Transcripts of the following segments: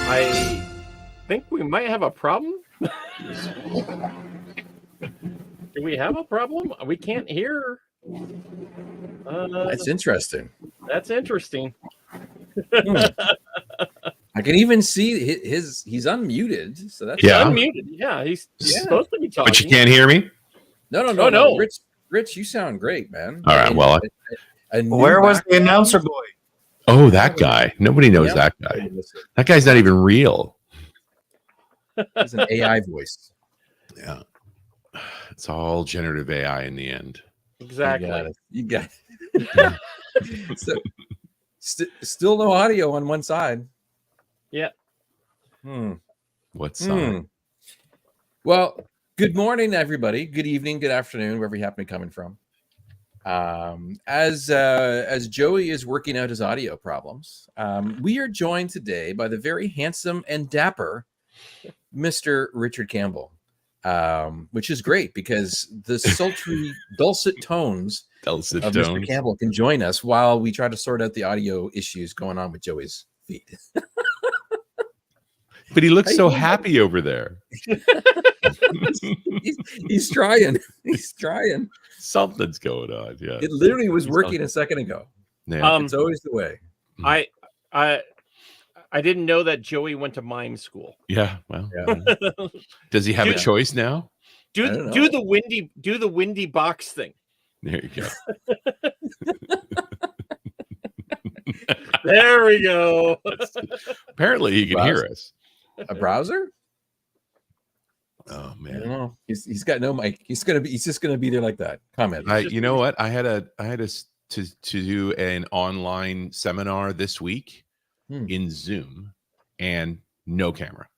I think we might have a problem. Do we have a problem? We can't hear. That's interesting. That's interesting. I can even see he's unmuted. So that's unmuted. Yeah, he's supposed to be talking. But you can't hear me? No. Rich, you sound great, man. All right, well, where was the announcer boy? Oh, that guy. Nobody knows that guy. That guy's not even real. It's an AI voice. Yeah. It's all generative AI in the end. Exactly. You got it. So, still no audio on one side. Yeah. What side? Well, good morning, everybody. Good evening, good afternoon, wherever you happen to be coming from. As Joey is working out his audio problems, we are joined today by the very handsome and dapper Mr. Richard Campbell, which is great because the sultry, dulcet tones of Mr. Campbell can join us while we try to sort out the audio issues going on with Joey's feet. But he looks so happy over there. he's trying. He's trying. Something's going on. Yeah. It literally was working a second ago. Yeah. It's always the way. I didn't know that Joey went to mime school. Yeah. Well, does he have a choice now? Do the windy box thing. There you go. There we go. Apparently he can hear us. A browser? Oh man, I don't know. He's got no mic. He's just gonna be there like that. Comment. You know what? I had to do an online seminar this week in Zoom, and no camera.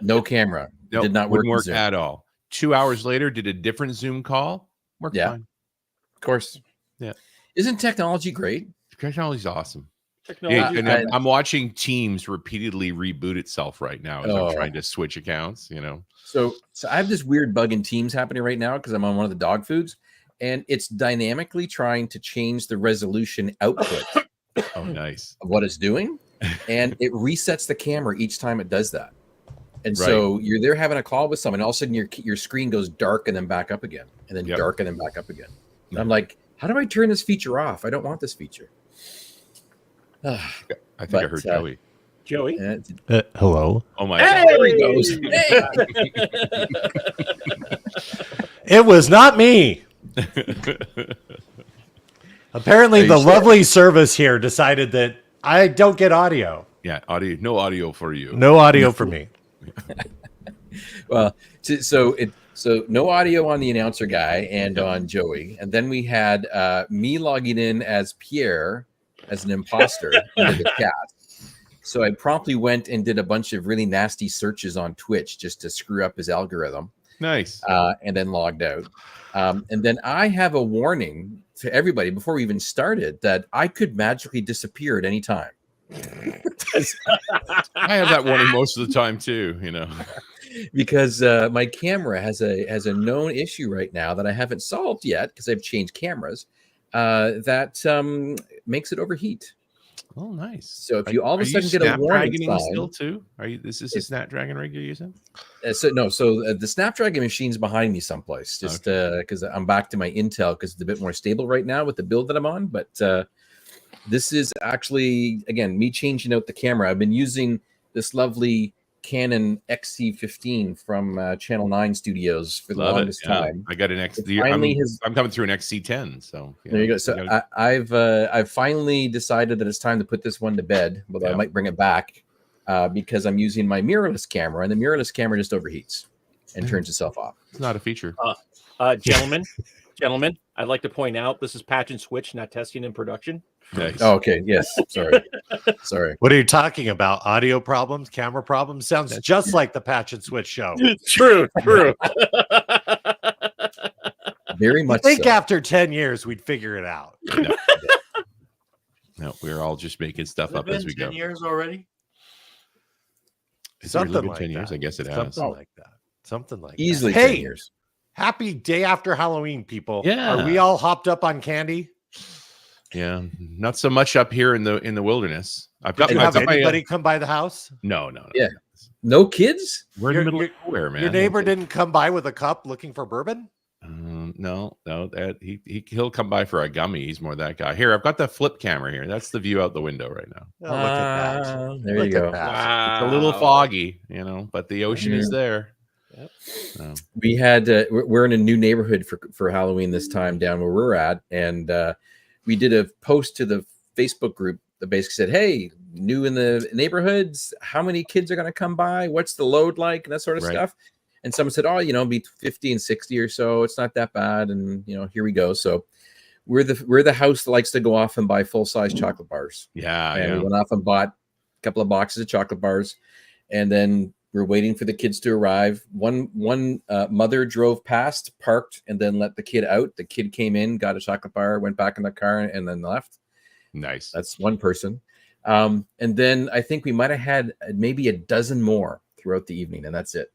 No camera. Nope, did not work at all. 2 hours later, did a different Zoom call. Worked fine. Of course. Yeah. Isn't technology great? Technology's awesome. I'm watching Teams repeatedly reboot itself right now as I'm trying to switch accounts, So I have this weird bug in Teams happening right now because I'm on one of the dog foods, and it's dynamically trying to change the resolution output. Oh, nice. Of what it's doing, and it resets the camera each time it does that. And so you're there having a call with someone, all of a sudden your screen goes dark and then back up again, and then dark and then back up again. And I'm like, how do I turn this feature off? I don't want this feature. I think I heard Joey. Joey? Hello. Oh my God. There he goes. Hey. It was not me. Apparently the lovely service here decided that I don't get audio. Yeah, audio. No audio for you. No audio for me. Well, so no audio on the announcer guy and on Joey. And then we had me logging in as Pierre as an imposter into the chat. So I promptly went and did a bunch of really nasty searches on Twitch just to screw up his algorithm. Nice. And then logged out. And then I have a warning to everybody before we even started that I could magically disappear at any time. I have that warning most of the time too, because my camera has a known issue right now that I haven't solved yet because I've changed cameras that makes it overheat. Oh, nice. So if you all of a sudden get a warning sign, still too? Is this a Snapdragon rig you're using? So the Snapdragon machine's behind me someplace, just because I'm back to my Intel because it's a bit more stable right now with the build that I'm on. But this is actually, again, me changing out the camera. I've been using this lovely Canon XC15 from Channel 9 Studios for the longest time. I got an XC. I'm coming through an XC10. So there you go. So I've finally decided that it's time to put this one to bed, although I might bring it back because I'm using my mirrorless camera, and the mirrorless camera just overheats and turns itself off. It's not a feature. Gentlemen, I'd like to point out this is patch and switch, not testing in production. Nice. Oh, okay. Yes. Sorry. What are you talking about? Audio problems, camera problems? Sounds just like the Patch and Switch show. True. Very much. I think after 10 years we'd figure it out. No, we're all just making stuff up as we go. 10 years already. Something like 10 years. that. I guess it has. Something like easily that. 10 Hey, years. Happy day after Halloween, people. Yeah. Are we all hopped up on candy? Yeah, not so much up here in the wilderness. I've Did got you my, have anybody come by the house? no. Yeah. No kids? We're in the middle of nowhere, man. Your neighbor didn't come by with a cup looking for bourbon? No. That he'll come by for a gummy. He's more that guy. Here, I've got the flip camera here. That's the view out the window right now. Oh, look at that. There Look you go. at that. Wow. It's a little foggy, but the ocean is there. Yep. So. We had we're in a new neighborhood for Halloween this time down where we're at, and we did a post to the Facebook group that basically said, "Hey, new in the neighborhoods, how many kids are going to come by? What's the load like?" and that sort of stuff. And someone said, "Oh, be 50 and 60 or so. It's not that bad." And here we go. So we're the house that likes to go off and buy full-size chocolate bars. Yeah, and we went off and bought a couple of boxes of chocolate bars, and then we're waiting for the kids to arrive. One mother drove past, parked, and then let the kid out. The kid came in, got a chocolate bar, went back in the car, and then left. Nice. That's one person. And then I think we might have had maybe a dozen more throughout the evening, and that's it.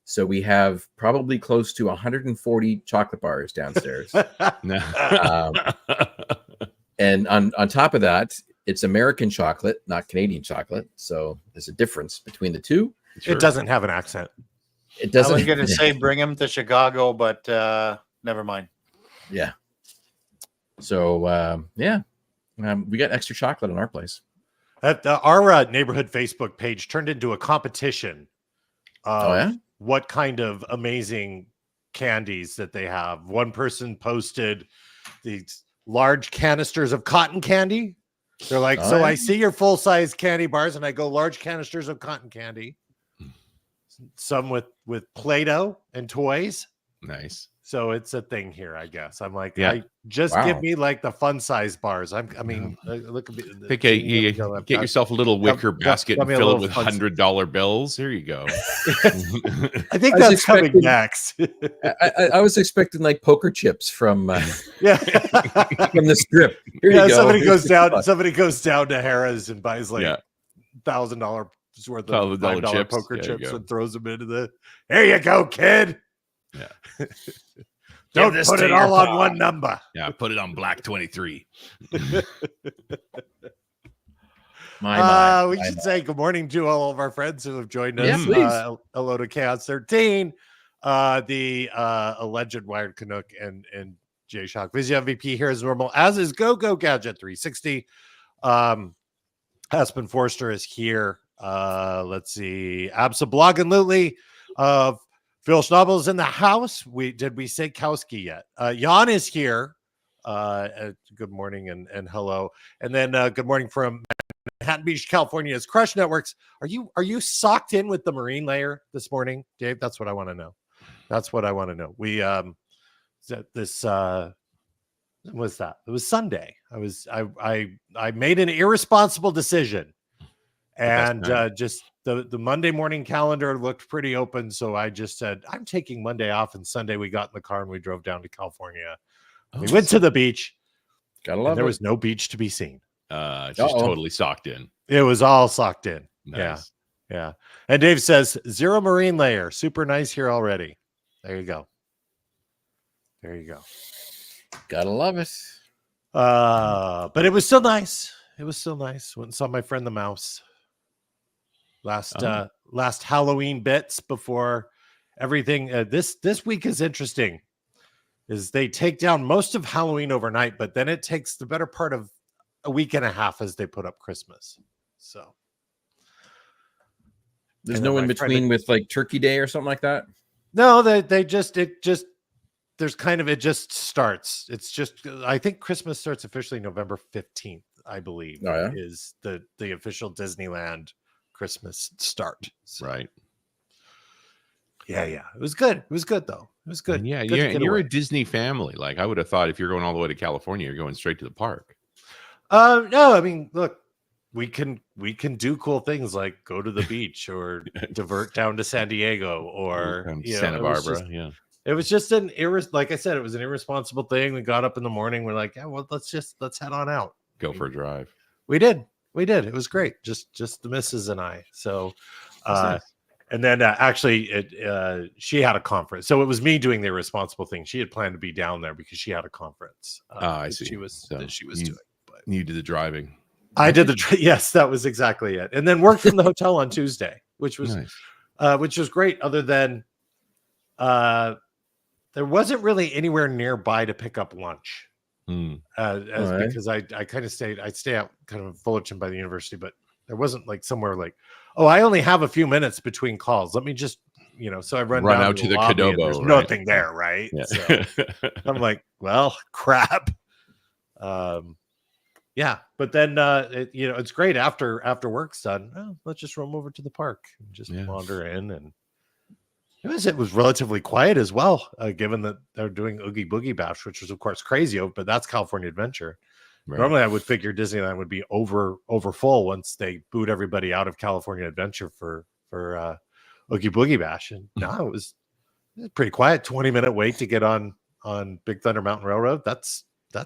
So we have probably close to 140 chocolate bars downstairs. And on top of that, it's American chocolate, not Canadian chocolate. So there's a difference between the two. Sure. It doesn't have an accent. It doesn't. I was going to say bring him to Chicago, but never mind. Yeah. So we got extra chocolate in our place. Our neighborhood Facebook page turned into a competition. Oh yeah. What kind of amazing candies that they have. One person posted these large canisters of cotton candy. They're like, I see your full-size candy bars, and I go large canisters of cotton candy. Some with Play-Doh and toys. Nice. So it's a thing here, I guess. I'm like, yeah. Give me like the fun size bars. Look at me. Get yourself a little wicker basket and fill it with $100 bills. Here you go. I think that's coming next. I was expecting like poker chips from from the strip. Here you go. Somebody goes down to Harrah's and buys like $1,000 worth of $5 poker chips and throws them into the. Here you go, kid. Yeah. Don't put it all on one number. Yeah, put it on black 23. We should say good morning to all of our friends who have joined us. Yeah, please. Hello to Chaos 13, the alleged Wired Canuck, and Jay Shock. Vizzy MVP here as normal, as is Go Gadget 360. Aspen Forster is here. Let's see. Absolutely. Phil Schnabel is in the house. Did we say Kowski yet? Jan is here. Good morning and hello. And then good morning from Manhattan Beach, California's Crush Networks. Are you socked in with the marine layer this morning, Dave? That's what I want to know. We this was that. It was Sunday. I made an irresponsible decision. And just the Monday morning calendar looked pretty open. So I just said, I'm taking Monday off. And Sunday we got in the car and we drove down to California. We went to the beach. Gotta love it. There was no beach to be seen. Just totally socked in. It was all socked in. Nice. Yeah. And Dave says, 0 marine layer. Super nice here already. There you go. Gotta love it. But it was still nice. Went and saw my friend the mouse. Last Halloween bits before everything. This week is interesting. Is they take down most of Halloween overnight, but then it takes the better part of a week and a half as they put up Christmas. So there's no in between with like Turkey Day or something like that. No, it just starts. It's just, I think Christmas starts officially November 15th, I believe, is the official Disneyland Christmas start. So. Right. Yeah. It was good. It was good though. It was good. And yeah, good you're a Disney family. Like I would have thought if you're going all the way to California, you're going straight to the park. No, I mean, look, we can do cool things like go to the beach or divert down to San Diego or Santa Barbara. It was just like I said, it was an irresponsible thing. We got up in the morning. We're like, let's head on out. Go for a drive. We did. It was great. Just the missus and I. So, nice. And then actually, she had a conference. So it was me doing the irresponsible thing. She had planned to be down there because she had a conference. I see. She was doing. But you did the driving. I did yes, that was exactly it. And then worked from the hotel on Tuesday, which was great. Other than there wasn't really anywhere nearby to pick up lunch. Because I kind of stay out kind of in Fullerton by the university, but there wasn't like somewhere like, oh, I only have a few minutes between calls. Let me just, so I run down out to the lobby and Cadobo. there's right? nothing there, right? Yeah. So I'm like, well, crap. Yeah, but then it's great after work's done. Oh, let's just roam over to the park and just wander in, and it was relatively quiet as well, given that they're doing Oogie Boogie Bash, which was of course crazy, but that's California Adventure. Right. Normally, I would figure Disneyland would be over full once they boot everybody out of California Adventure for Oogie Boogie Bash, and no, it was pretty quiet. 20-minute wait to get on Big Thunder Mountain Railroad. That's a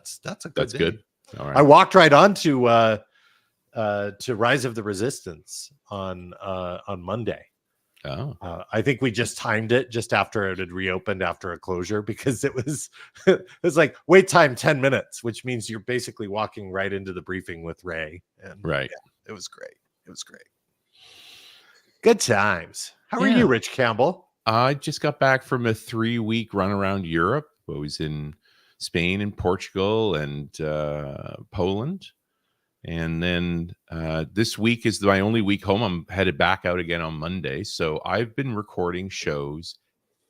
good day. Good. All right. I walked right on to Rise of the Resistance on Monday. Oh, I think we just timed it just after it had reopened after a closure, because it was like wait time 10 minutes, which means you're basically walking right into the briefing with Ray. And right. It was great. Good times. How are you, Rich Campbell? I just got back from a 3-week run around Europe. I was in Spain and Portugal and Poland. And then this week is my only week home. I'm headed back out again on Monday. So I've been recording shows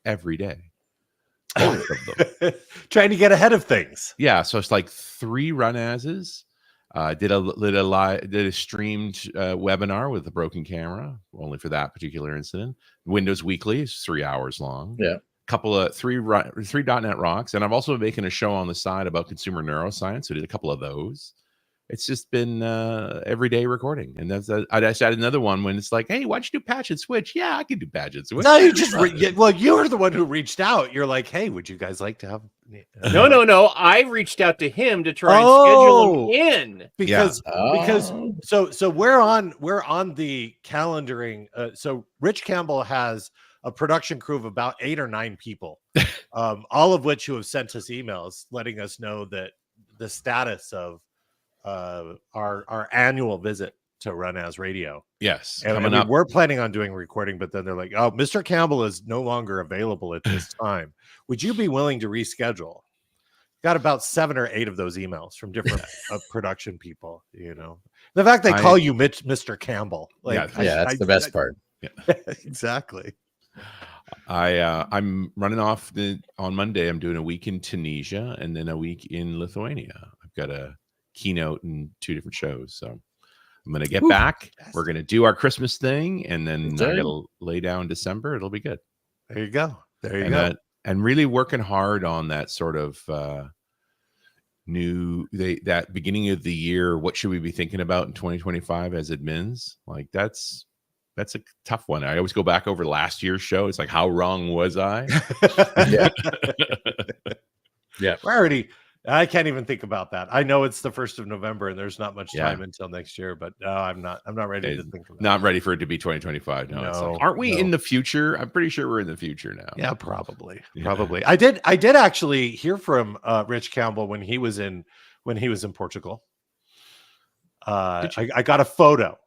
every day. Both of them. Trying to get ahead of things. Yeah. So it's like 3 run-ases. Did a streamed webinar with a broken camera, only for that particular incident. Windows Weekly is 3 hours long. Yeah. Couple of three .NET Rocks. And I've also been making a show on the side about consumer neuroscience. So I did a couple of those. It's just been everyday recording. And I just added another one when it's like, hey, why'd you do Patch and Switch? Yeah, I can do Patch and Switch. No, you just you were the one who reached out. You're like, hey, would you guys like to have No. I reached out to him to try and schedule him in. Because so we're on the calendaring. So Rich Campbell has a production crew of about 8 or 9 people, all of which who have sent us emails letting us know that the status of our annual visit to Run As Radio. Yes, and we're planning on doing recording, but then they're like, oh, Mr. Campbell is no longer available at this time. Would you be willing to reschedule? Got about 7 or 8 of those emails from different production people. The fact they call you Mr. Campbell, that's the best part. Yeah. Exactly. I'm running off on Monday. I'm doing a week in Tunisia and then a week in Lithuania. I've got a keynote and 2 different shows, so I'm gonna get back. We're gonna do our Christmas thing, and then I'm gonna lay down December. It'll be good. There you go. And really working hard on that sort of that beginning of the year. What should we be thinking about in 2025 as admins? Like that's a tough one. I always go back over last year's show. It's like, how wrong was I? Yeah. I can't even think about that. I know it's the 1st of November and there's not much time until next year, but I'm not ready to think of that. Not ready for it to be 2025. No, it's like, aren't we in the future? I'm pretty sure we're in the future now. Yeah, probably. I did actually hear from Rich Campbell when he was in Portugal. I got a photo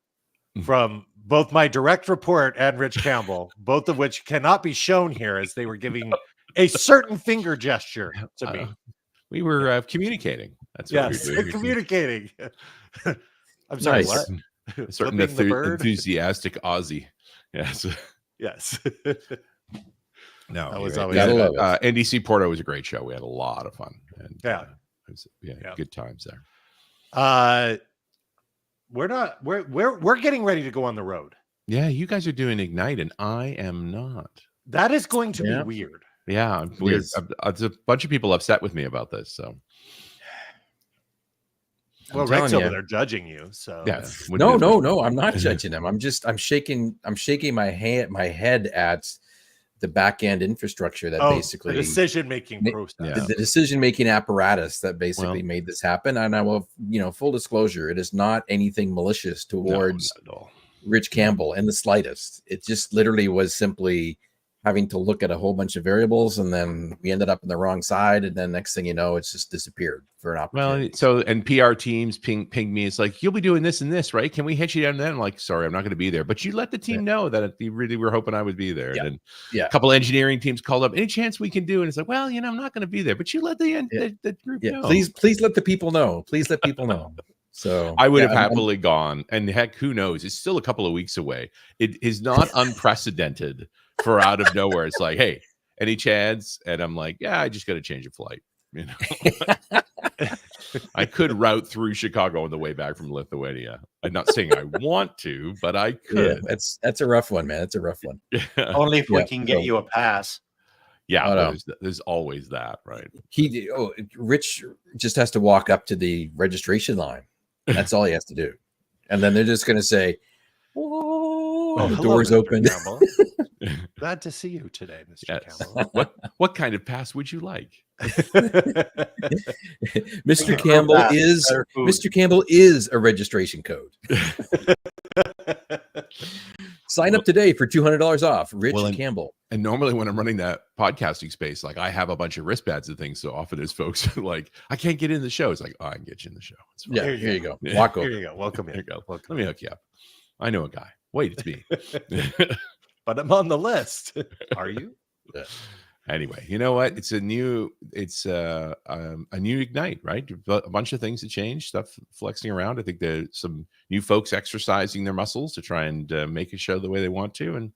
from both my direct report and Rich Campbell, both of which cannot be shown here, as they were giving a certain finger gesture to me. We were communicating. That's what we were doing. Communicating. I'm sorry, Nice. what? A certain enthusiastic Aussie. Yes. Yes. No, that was right. always NDC Porto was a great show. We had a lot of fun. And, good times there. We're getting ready to go on the road. Yeah, you guys are doing Ignite, and I am not. That is going to be weird. Yeah, weird. There's a bunch of people upset with me about this. So, well, Rex over there judging you. So no, I'm not judging him. I'm shaking my head at the back end infrastructure that basically the decision making process, the decision making apparatus that basically made this happen. And I will, full disclosure, it is not anything malicious towards Rich Campbell in the slightest. It just literally was simply having to look at a whole bunch of variables, and then we ended up on the wrong side, and then next thing you know, it's just disappeared for an opportunity. Well, and PR teams ping me. It's like, you'll be doing this and this, right? Can we hit you down then? I'm like, sorry, I'm not going to be there. But you let the team know that you really were hoping I would be there. Yeah. And then Yeah. a couple engineering teams called up. Any chance we can do? And it's like, well, I'm not going to be there. But you let the group know. Please let the people know. Please let people know. So I would have happily gone. And heck, who knows? It's still a couple of weeks away. It is not unprecedented for out of nowhere. It's like, hey, any chance? And I'm like, yeah, I just got to change a flight. I could route through Chicago on the way back from Lithuania. I'm not saying I want to, but I could. Yeah, that's a rough one, man. It's a rough one. Only if we can get you a pass. Yeah, Oh, no. there's always that, right? Rich just has to walk up to the registration line. That's all he has to do, and then they're just going to say, "Oh, the hello, doors Mr. open." Campbell. Glad to see you today, Mr. Yes. Campbell. What kind of pass would you like? Mr. Campbell is a registration code. Sign up today for $200 off. Rich Campbell. And normally when I'm running that podcasting space, like I have a bunch of wristpads and things. So often there's folks who are like, I can't get in the show. It's like, oh, I can get you in the show. It's fine. Yeah, here you go. Yeah. Walk over. Here you go. Welcome in. There you go. Welcome. Let me hook you up. I know a guy. Wait, it's me. But I'm on the list. Are you? Yeah. Anyway, you know what? It's a new Ignite, right? A bunch of things to change, stuff flexing around. I think there's some new folks exercising their muscles to try and make a show the way they want to. And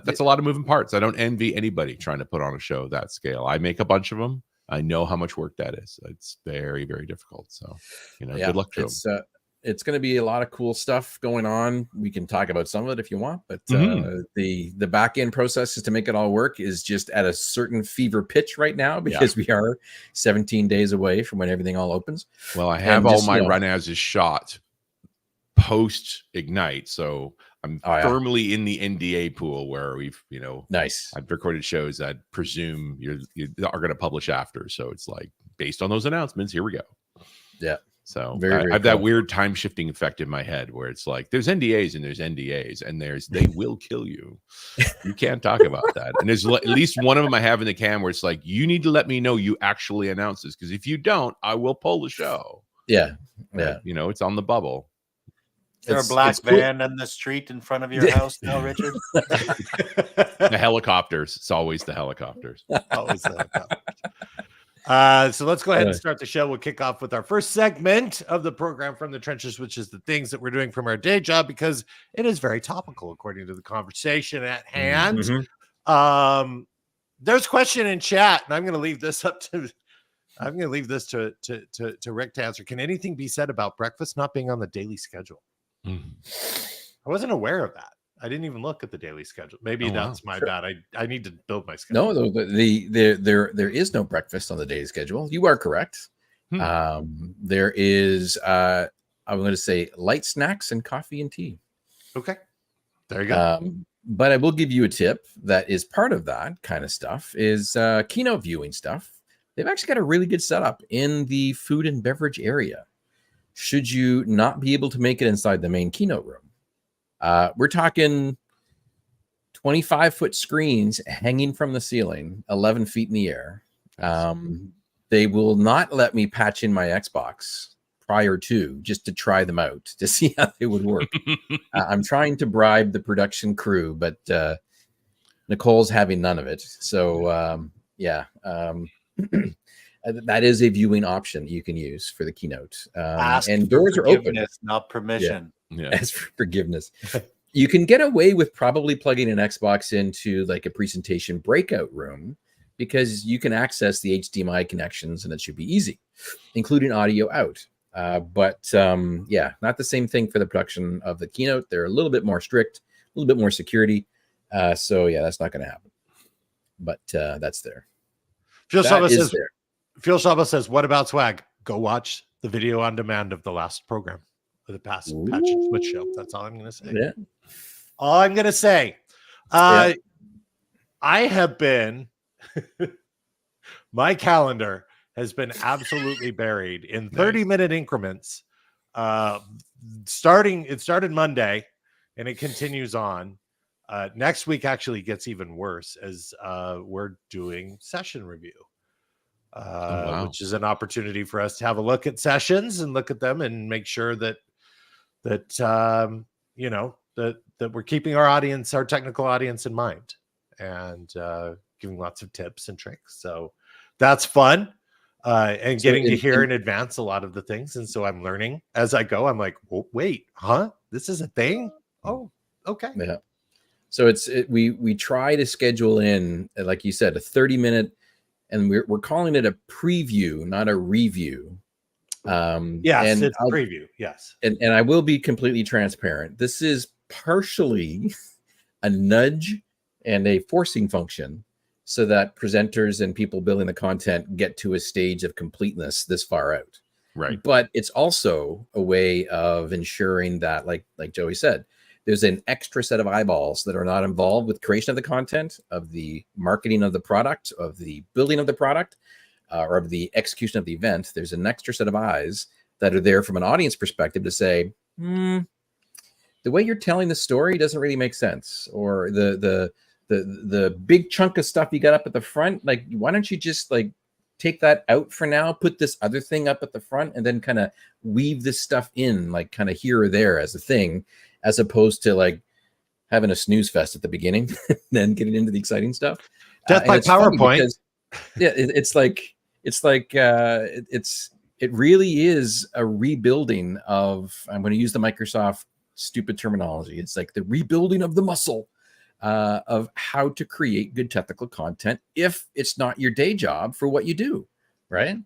that's a lot of moving parts. I don't envy anybody trying to put on a show of that scale. I make a bunch of them. I know how much work that is. It's very, very difficult. So, good luck to them. It's going to be a lot of cool stuff going on. We can talk about some of it if you want, but the back end processes to make it all work is just at a certain fever pitch right now because we are 17 days away from when everything all opens. Well, I have all my run as is shot post Ignite, so I'm firmly in the NDA pool where we've nice. I've recorded shows that presume you are going to publish after, so it's like based on those announcements, here we go. Yeah. So very, I have that weird time shifting effect in my head where it's like there's NDAs and there's NDAs and they will kill you. You can't talk about that. And there's at least one of them I have in the can where it's like, you need to let me know you actually announced this, because if you don't, I will pull the show. Yeah. Yeah. It's on the bubble. Is there a black van in the street in front of your house now, Richard? The helicopters. It's always the helicopters. Always the helicopters. So let's go ahead and start the show. We'll kick off with our first segment of the program, From the Trenches, which is the things that we're doing from our day job, because it is very topical according to the conversation at hand. Mm-hmm. There's a question in chat, and I'm going to leave this to Rick to answer. Can anything be said about breakfast not being on the daily schedule? I wasn't aware of that. I didn't even look at the daily schedule. Maybe that's my bad. I need to build my schedule. No, there is no breakfast on the daily schedule. You are correct. There is I'm going to say light snacks and coffee and tea. Okay, there you go. But I will give you a tip that is part of that kind of stuff is keynote viewing stuff. They've actually got a really good setup in the food and beverage area. Should you not be able to make it inside the main keynote room? We're talking 25-foot screens hanging from the ceiling, 11 feet in the air. They will not let me patch in my Xbox prior to, just to try them out, to see how they would work. I'm trying to bribe the production crew, but Nicole's having none of it. So, that is a viewing option you can use for the keynote. And doors are open. Not permission. Yeah. As for forgiveness. You can get away with probably plugging an Xbox into like a presentation breakout room because you can access the HDMI connections and it should be easy, including audio out. But not the same thing for the production of the keynote. They're a little bit more strict, a little bit more security. That's not going to happen. But that's there. Phil Shaba says, what about swag? Go watch the video on demand of the last program. The past Patch and Switch show. That's all I'm going to say. Yeah. All I'm going to say. I have been, my calendar has been absolutely buried in 30-minute increments. It started Monday and it continues on. next week actually gets even worse as we're doing session review, wow. which is an opportunity for us to have a look at sessions and look at them and make sure that you know, that we're keeping our technical audience in mind, and giving lots of tips and tricks. So that's fun. And getting to hear in advance a lot of the things. And so I'm learning as I go. I'm like, oh, wait, huh? This is a thing? Oh, okay. Yeah. So we try to schedule in, like you said, a 30-minute, and we're calling it a preview, not a review. Yes, it's a preview. Yes. And I will be completely transparent. This is partially a nudge and a forcing function, so that presenters and people building the content get to a stage of completeness this far out. Right. But it's also a way of ensuring that, like Joey said, there's an extra set of eyeballs that are not involved with creation of the content, of the marketing of the product, of the building of the product, or of the execution of the event. There's an extra set of eyes that are there from an audience perspective to say, the way you're telling the story doesn't really make sense, or the big chunk of stuff you got up at the front, like, why don't you just like take that out for now, put this other thing up at the front, and then kind of weave this stuff in, like kind of here or there as a thing, as opposed to like having a snooze fest at the beginning, then getting into the exciting stuff. Death by PowerPoint. Because, yeah, it really is a rebuilding of, I'm going to use the Microsoft stupid terminology. It's like the rebuilding of the muscle of how to create good technical content if it's not your day job for what you do, right?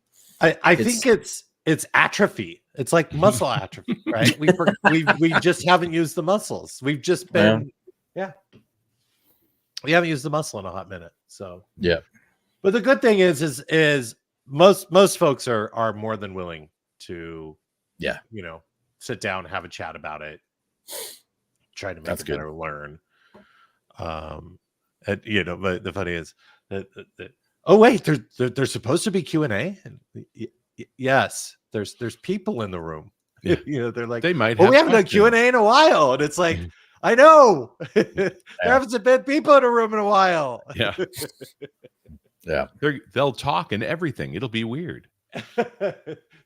I think it's atrophy. It's like muscle atrophy, right? We just haven't used the muscles. We've just been we haven't used the muscle in a hot minute. So yeah. But the good thing is most folks are more than willing to sit down, have a chat about it, try to make it better, learn. But the funny is that oh wait, there's supposed to be Q&A. Yes, there's people in the room. Yeah. They're like, they might. We haven't done Q&A in a while, and it's like, I know there haven't been people in a room in a while. Yeah, yeah. They'll talk and everything. It'll be weird.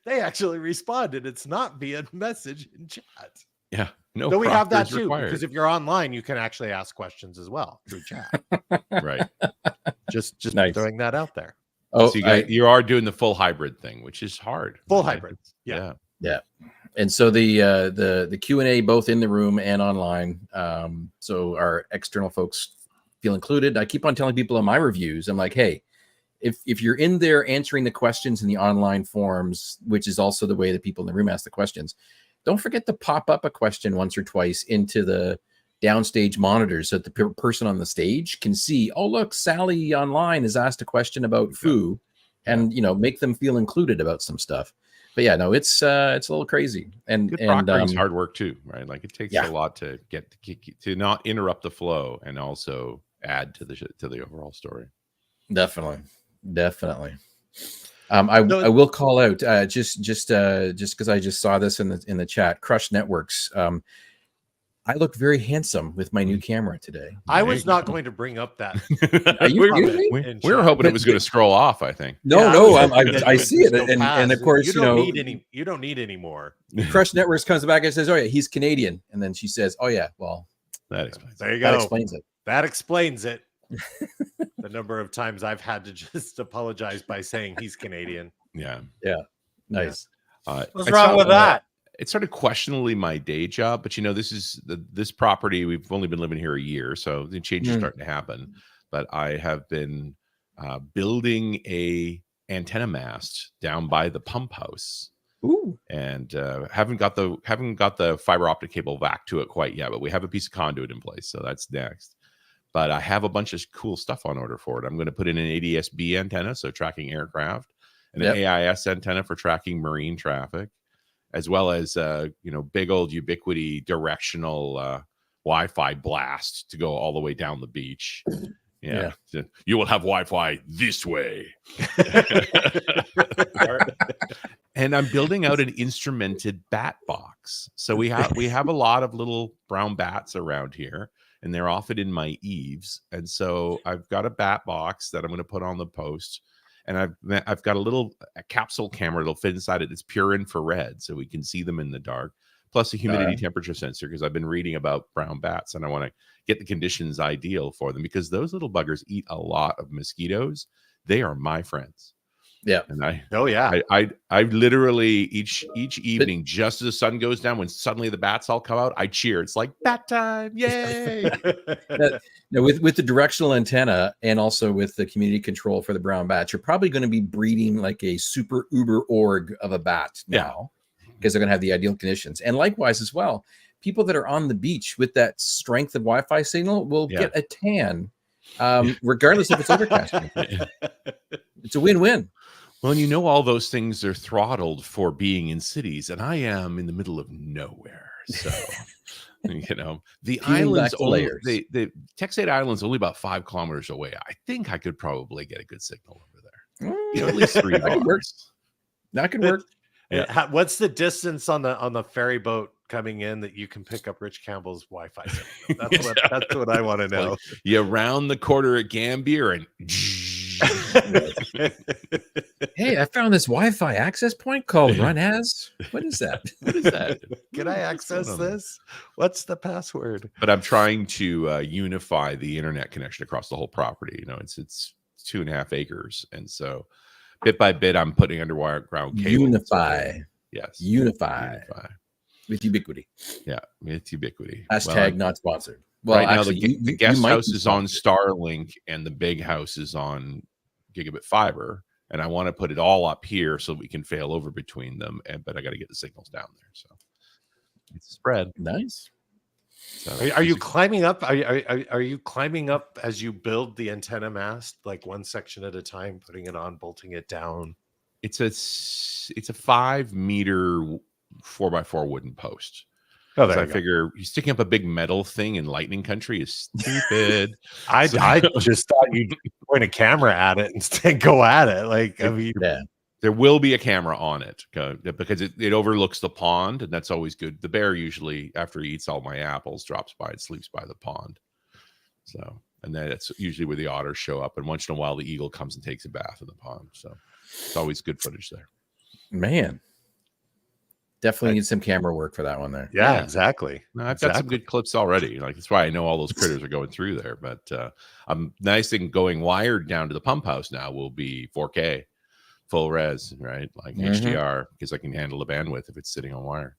They actually responded. It's not via message in chat. Yeah. No, so we have that too, required. because if you're online, you can actually ask questions as well through chat. Right. Just nice. Throwing that out there. Oh, so you are doing the full hybrid thing, which is hard. Full hybrid. Yeah. And so the Q&A both in the room and online. So our external folks feel included. I keep on telling people in my reviews, I'm like, hey, if you're in there answering the questions in the online forums, which is also the way that people in the room ask the questions, don't forget to pop up a question once or twice into the downstage monitors so that the person on the stage can see, oh, look, Sally online has asked a question about foo, and make them feel included about some stuff. But yeah, no, it's a little crazy, and hard work too, right? Like it takes a lot to get to not interrupt the flow and also add to the overall story. Definitely. I will call out just because I just saw this in the chat. Crush Networks. I look very handsome with my new camera today. I was not going to bring up that. We were hoping it was going to scroll off. I think. No, I see it, and of course you don't need any more. Crush Networks comes back and says, "Oh yeah, he's Canadian," and then she says, "Oh yeah, well, that explains. There you go. That explains it. That explains it." The number of times I've had to just apologize by saying he's Canadian. Yeah, nice. What's wrong with that? It started questionably my day job, but this property, we've only been living here a year, so the change is starting to happen. But I have been building a antenna mast down by the pump house. Ooh. And haven't got the fiber optic cable back to it quite yet, but we have a piece of conduit in place, so that's next. But I have a bunch of cool stuff on order for it. I'm going to put in an ADS-B antenna, so tracking aircraft, and an AIS antenna for tracking marine traffic, as well as big old ubiquity directional Wi-Fi blast to go all the way down the beach. Yeah. You will have Wi-Fi this way. And I'm building out an instrumented bat box. So we have a lot of little brown bats around here. and they're often in my eaves. And so I've got a bat box that I'm going to put on the post, and I've got a capsule camera that'll fit inside it. It's pure infrared, so we can see them in the dark. Plus a humidity temperature sensor, because I've been reading about brown bats, and I want to get the conditions ideal for them, because those little buggers eat a lot of mosquitoes. They are my friends. Yeah. And I literally each evening, just as the sun goes down, when suddenly the bats all come out, I cheer. It's like bat time. Yay. Now, with the directional antenna and also with the community control for the brown bats, you're probably going to be breeding like a super uber org of a bat now, because they're going to have the ideal conditions. And likewise as well, people that are on the beach with that strength of Wi-Fi signal will get a tan, regardless if it's overcast. It's a win-win. Well, and all those things are throttled for being in cities, and I am in the middle of nowhere. So, the islands, the Texas Islands, only about 5 kilometers away. I think I could probably get a good signal over there. At least 3 bars. That could work. Yeah. What's the distance on the ferry boat coming in that you can pick up Rich Campbell's Wi-Fi signal? That's what I want to know. Like, you round the corner at Gambier and hey, I found this Wi-Fi access point called RunAs. What is that? What is that? Can I access this? What's the password? But I'm trying to unify the internet connection across the whole property. It's 2.5 acres, and so bit by bit, I'm putting underground cable. Unify. Yes. Unify. With Ubiquity. Yeah, with Ubiquity. Hashtag not sponsored. Well, right actually, now, the guest house is on Starlink, and the big house is on gigabit fiber. And I want to put it all up here so we can fail over between them. But I got to get the signals down there. So it's spread. Nice. So are you climbing up? Are you climbing up as you build the antenna mast, like one section at a time, putting it on, bolting it down? It's a 5 meter 4x4 wooden post. Oh, I figure you sticking up a big metal thing in lightning country is stupid. I just thought you'd point a camera at it and go at it. Like, I mean, there will be a camera on it because it overlooks the pond, and that's always good. The bear usually, after he eats all my apples, drops by and sleeps by the pond. So, and then it's usually where the otters show up, and once in a while the eagle comes and takes a bath in the pond. So it's always good footage there. Man. Definitely need some camera work for that one there. Yeah, exactly. No, I've got some good clips already. Like, that's why I know all those critters are going through there. But nice thing going wired down to the pump house now will be 4K, full res, right? Like HDR, because I can handle the bandwidth if it's sitting on wire.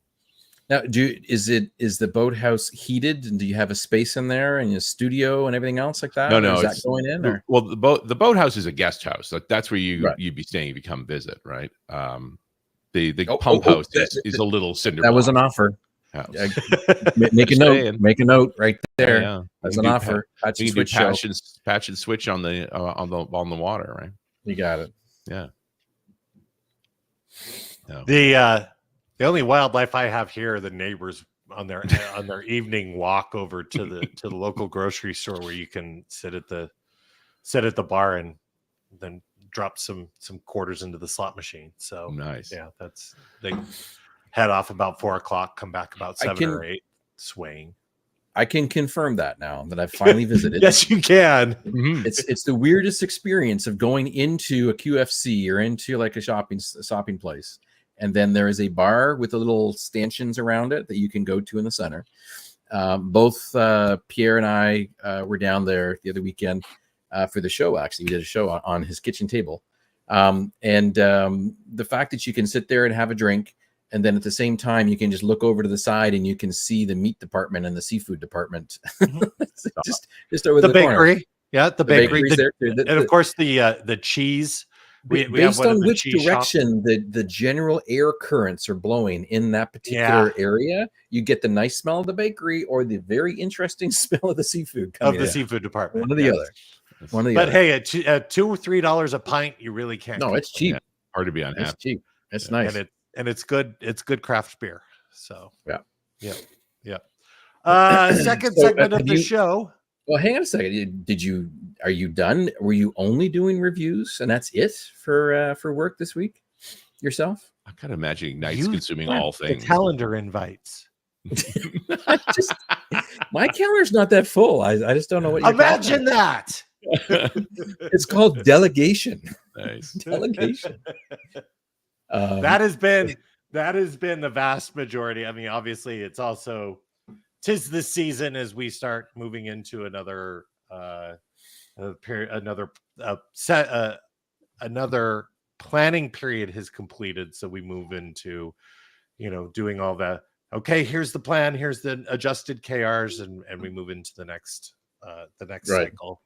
Now, is the boathouse heated, and do you have a space in there and a studio and everything else like that? No, is that going in? Or? Well, the boathouse is a guest house. Like, that's where you'd be staying if you come visit, right? The pump house is a little cinder. That was an offer. Make a note. Make a note right there. Yeah. That's an offer. Patch and switch on the water, right? You got it. Yeah. No. The only wildlife I have here are the neighbors on their evening walk over to the local grocery store, where you can sit at the bar and then drop some quarters into the slot machine. So nice. Yeah, they head off about 4 o'clock, come back about 7 or 8, swaying. I can confirm that now that I've finally visited. Yes, you can. It's the weirdest experience of going into a QFC or into like a shopping place, and then there is a bar with the little stanchions around it that you can go to in the center. Both Pierre and I were down there the other weekend for the show. Actually, we did a show on his kitchen table, and the fact that you can sit there and have a drink, and then at the same time you can just look over to the side and you can see the meat department and the seafood department just over the bakery corner. Yeah, the bakery there, and of course the cheese. We based have on which direction the general air currents are blowing in that particular area, you get the nice smell of the bakery or the very interesting smell of the seafood coming seafood department. One or the other. But hey, at $2 or $3 a pint, you really can't. No, it's cheap. Hard to be unhappy. It's cheap. It's nice, and it's good. It's good craft beer. So yeah. Second segment of the show. Well, hang on a second. Are you done? Were you only doing reviews and that's it for work this week yourself? I kind of imagine Ignite's consuming all things. The calendar invites. My calendar's not that full. I just don't know what you're Imagine that. It's called delegation. Nice. Delegation. That has been the vast majority. I mean, obviously, it's also tis the season as we start moving into another period, another planning period has completed. So we move into, doing all that. Okay, here's the plan. Here's the adjusted KRs, and we move into the next Right. cycle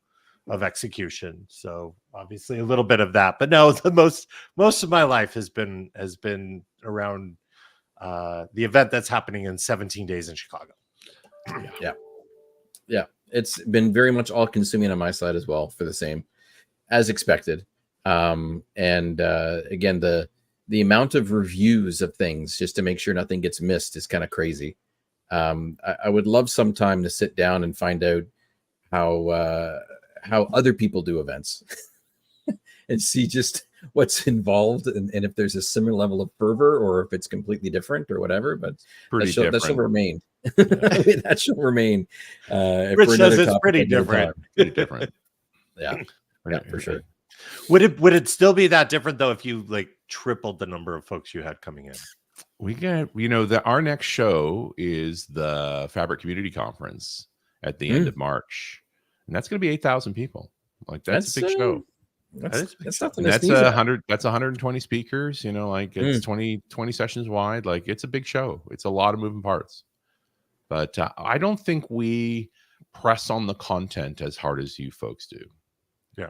of execution. So obviously a little bit of that, but no, the most of my life has been around the event that's happening in 17 days in Chicago. Yeah. It's been very much all consuming on my side as well, for the same, as expected. And again, the amount of reviews of things just to make sure nothing gets missed is kind of crazy. I would love sometime to sit down and find out how other people do events and see just what's involved, and if there's a similar level of fervor or if it's completely different or whatever. But that shall remain. That shall remain. Rich says it's pretty different. Pretty different. Yeah, for sure. Would it still be that different though if you like tripled the number of folks you had coming in? We got, our next show is the Fabric Community Conference at the end of March, and that's going to be 8,000 people. Like that's a big show. That's something. That's 100. That's 120 speakers. It's 20 sessions wide. Like it's a big show. It's a lot of moving parts. But I don't think we press on the content as hard as you folks do. Yeah,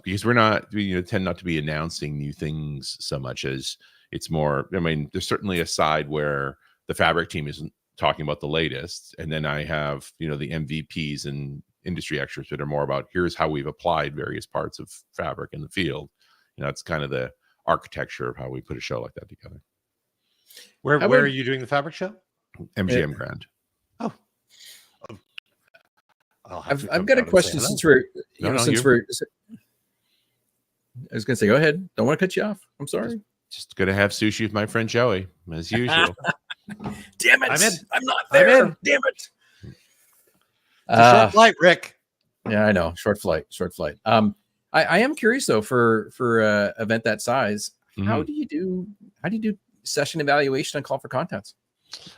because we tend not to be announcing new things so much as it's more. I mean, there's certainly a side where the Fabric team isn't talking about the latest, and then I have the MVPs and industry experts that are more about here's how we've applied various parts of Fabric in the field. It's kind of the architecture of how we put a show like that together. Where are you doing the Fabric show? MGM Grand. I've got a question since we're I was going to say, go ahead. Don't want to cut you off. I'm sorry. Just going to have sushi with my friend Joey as usual. Damn it! I'm not there. Damn it! It's a short flight, Rick. Yeah, I know. Short flight. I am curious though for an event that size. How do you do session evaluation and call for contents?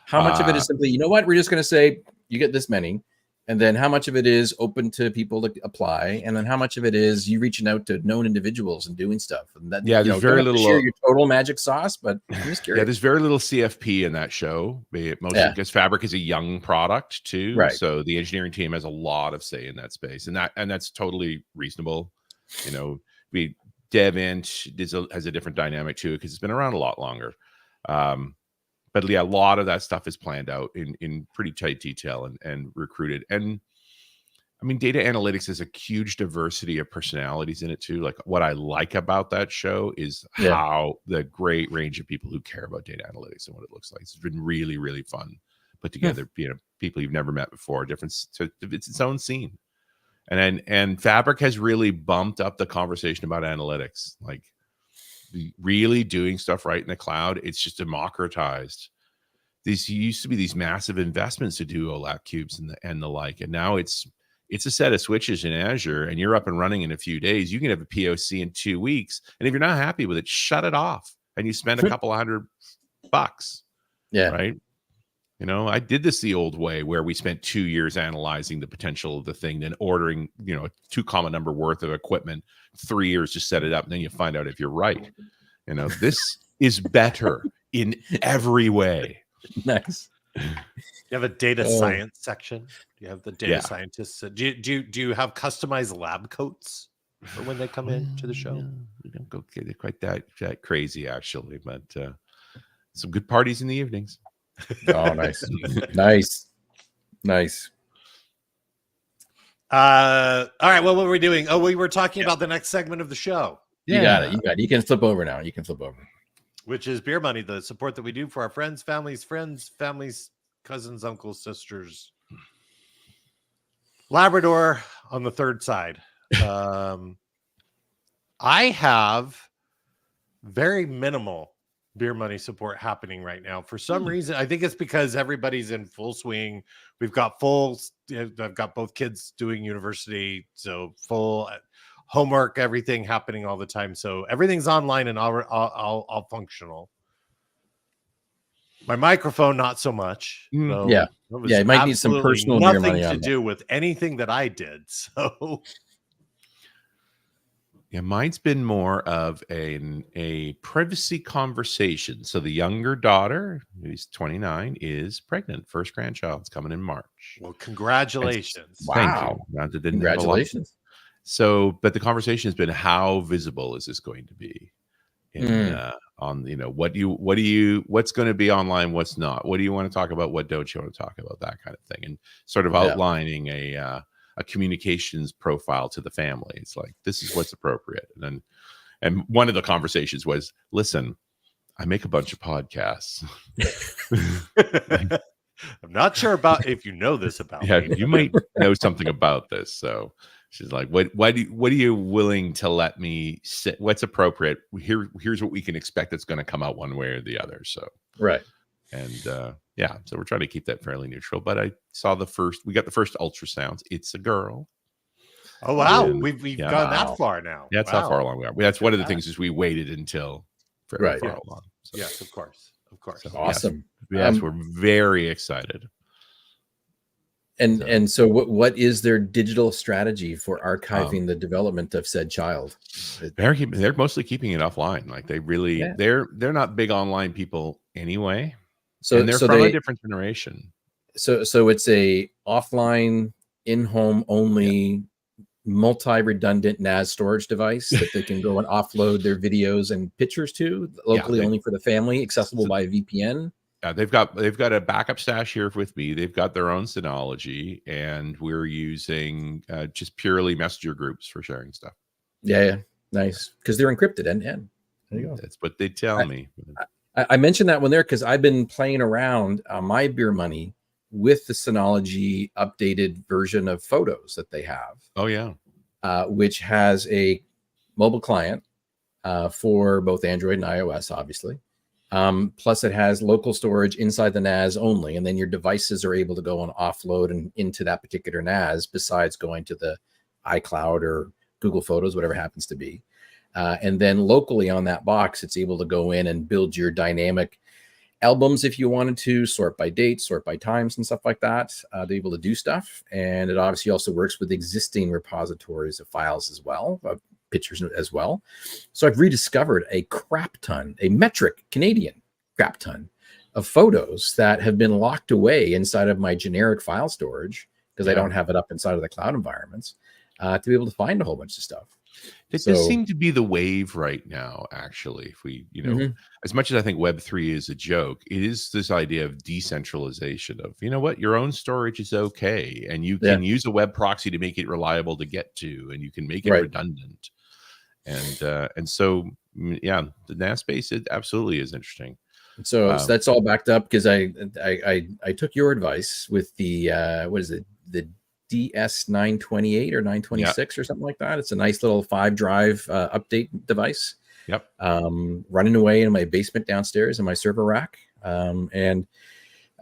How much of it is simply, we're just going to say you get this many, and then how much of it is open to people to apply, and then how much of it is you reaching out to known individuals and doing stuff? And that, there's very little share your total magic sauce, but I'm just curious. Yeah, there's very little CFP in that show, mostly because Fabric is a young product too, right? So the engineering team has a lot of say in that space, and that's totally reasonable. DevInt has a different dynamic too because it's been around a lot longer. But yeah, a lot of that stuff is planned out in pretty tight detail and recruited. And I mean, data analytics has a huge diversity of personalities in it too. Like what I like about that show is how the great range of people who care about data analytics and what it looks like. It's been really, really fun put together. People you've never met before, it's its own scene. And Fabric has really bumped up the conversation about analytics. Like really doing stuff right in the cloud, it's just democratized. These used to be these massive investments to do OLAP cubes and the like, and now it's a set of switches in Azure, and you're up and running in a few days. You can have a POC in 2 weeks, and if you're not happy with it, shut it off, and you spend a couple of $100. Yeah, right. I did this the old way where we spent 2 years analyzing the potential of the thing, then ordering, a 2 comma number worth of equipment, 3 years to set it up. And then you find out if you're right. This is better in every way. Nice. You have a data science section. You have the data scientists. Do you have customized lab coats for when they come in to the show? Yeah, we don't go get it quite that crazy actually, but some good parties in the evenings. Oh, nice. Nice. All right. Well, what were we doing? Oh, we were talking about the next segment of the show. You got it. You can flip over now. Which is Beer Money, the support that we do for our friends, families, cousins, uncles, sisters. Labrador on the third side. I have very minimal beer money support happening right now. For some reason, I think it's because everybody's in full swing. We've got I've got both kids doing university, so full homework, everything happening all the time. So everything's online and all functional. My microphone, not so much. So Yeah. Yeah, you might need some personal beer nothing money to on that. do with anything that I did. So Yeah, mine's been more of a privacy conversation. So the younger daughter, who's 29, is pregnant. First grandchild's coming in March. well, congratulations. Thank Wow. you. Now, they didn't have a lot. Congratulations. So, but the conversation has been, how visible is this going to be? On, you know, what's going to be online, what's not? What do you want to talk about? What don't you want to talk about? That kind of thing. And sort of outlining a communications profile to the family. It's like, this is what's appropriate. And one of the conversations was, listen, I make a bunch of podcasts. I'm not sure about if you know this about me. You might know something about this. So she's like, what are you willing to let me sit? What's appropriate? Here's what we can expect that's going to come out one way or the other. So Right. And so we're trying to keep that fairly neutral. But I saw we got the first ultrasounds. It's a girl. Oh wow, And, we've gone that far now. Yeah, that's how far along we are. That's one of the things is we waited until very far along. So, yes, of course. So, awesome. Yes, we're very excited. And so what is their digital strategy for archiving the development of said child? They're mostly keeping it offline. Like they really they're not big online people anyway. So and they're from a different generation. So it's a offline, in-home only, multi-redundant NAS storage device that they can go and offload their videos and pictures to locally, only for the family, accessible by VPN. They've got a backup stash here with me. They've got their own Synology, and we're using just purely messenger groups for sharing stuff. Yeah, nice, because they're encrypted end to end. There you go. That's what they tell me. I mentioned that one there because I've been playing around my beer money with the Synology updated version of Photos that they have. Oh yeah, which has a mobile client for both Android and iOS, obviously. Plus, it has local storage inside the NAS only, and then your devices are able to go and offload and into that particular NAS, besides going to the iCloud or Google Photos, whatever happens to be. And then locally on that box, it's able to go in and build your dynamic albums if you wanted to, sort by date, sort by times, and stuff like that. They're able to do stuff, and it obviously also works with existing repositories of files as well, pictures as well. So I've rediscovered a crap ton, a metric Canadian crap ton of photos that have been locked away inside of my generic file storage because I don't have it up inside of the cloud environments to be able to find a whole bunch of stuff. It does seem to be the wave right now, actually. If we, as much as I think Web3 is a joke, it is this idea of decentralization of, you know what, your own storage is okay. And you can use a web proxy to make it reliable to get to, and you can make it redundant. And so, the NAS space, it absolutely is interesting. So that's all backed up because I took your advice with the, what is it? The DS928 or 926 or something like that. It's a nice little 5-drive update device. Yep. Running away in my basement downstairs in my server rack. And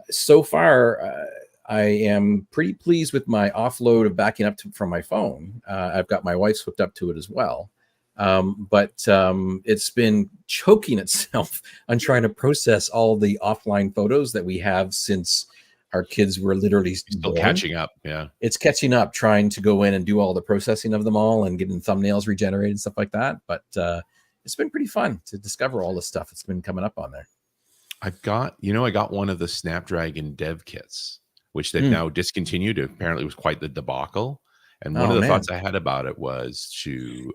so far, I am pretty pleased with my offload of backing up from my phone. I've got my wife's hooked up to it as well. But it's been choking itself on trying to process all the offline photos that we have since our kids were literally still catching up. Yeah. It's catching up, trying to go in and do all the processing of them all and getting thumbnails regenerated and stuff like that. But it's been pretty fun to discover all the stuff that's been coming up on there. I got one of the Snapdragon dev kits, which they've now discontinued. Apparently it was quite the debacle. And one of the thoughts I had about it was to,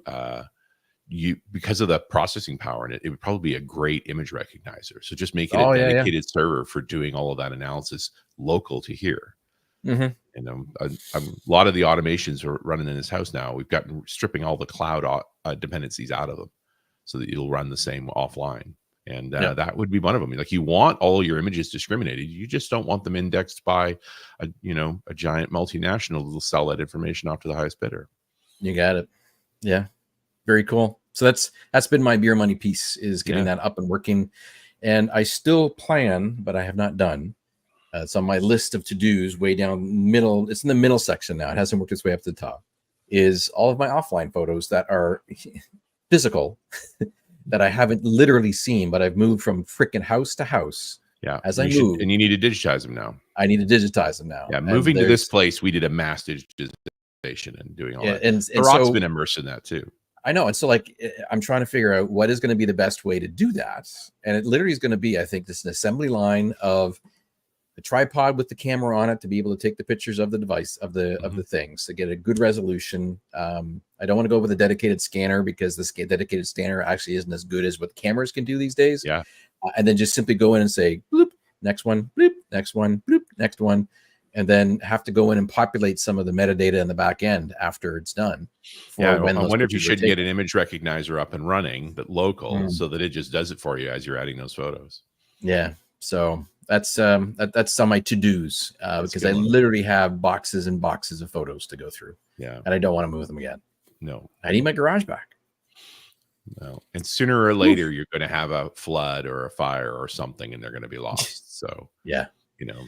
because of the processing power in it, it would probably be a great image recognizer. So just make it a dedicated server for doing all of that analysis local to here. And a lot of the automations are running in this house now. We've gotten stripping all the cloud dependencies out of them so that you'll run the same offline. And that would be one of them. Like, you want all your images discriminated. You just don't want them indexed by a giant multinational that will sell that information off to the highest bidder. You got it. Yeah. Very cool. So that's been my beer money piece, is getting that up and working And I still plan, but I have not done. It's on my list of to-dos way down middle. It's in the middle section now. It hasn't worked its way up to the top. Is all of my offline photos that are physical that I haven't literally seen, but I've moved from freaking house to house. Yeah. As and I move. And you need to digitize them now. I need to digitize them now. Yeah. Moving to this place, we did a mass digitization and doing all that. And Rock's so, been immersed in that too. I know. And so like, I'm trying to figure out what is going to be the best way to do that. And it literally is going to be, I think, this an assembly line of a tripod with the camera on it to be able to take the pictures of the device of the things to get a good resolution. I don't want to go with a dedicated scanner because the dedicated scanner actually isn't as good as what cameras can do these days. Yeah. And then just simply go in and say, bloop, next one, bloop, next one, bloop, next one. And then have to go in and populate some of the metadata in the back end after it's done. Yeah, I wonder if you should get an image recognizer up and running, but local, so that it just does it for you as you're adding those photos. Yeah. So that's some of my to-dos because I literally have boxes and boxes of photos to go through. Yeah. And I don't want to move them again. No. I need my garage back. No. And sooner or later, you're going to have a flood or a fire or something, and they're going to be lost. So, yeah. You know,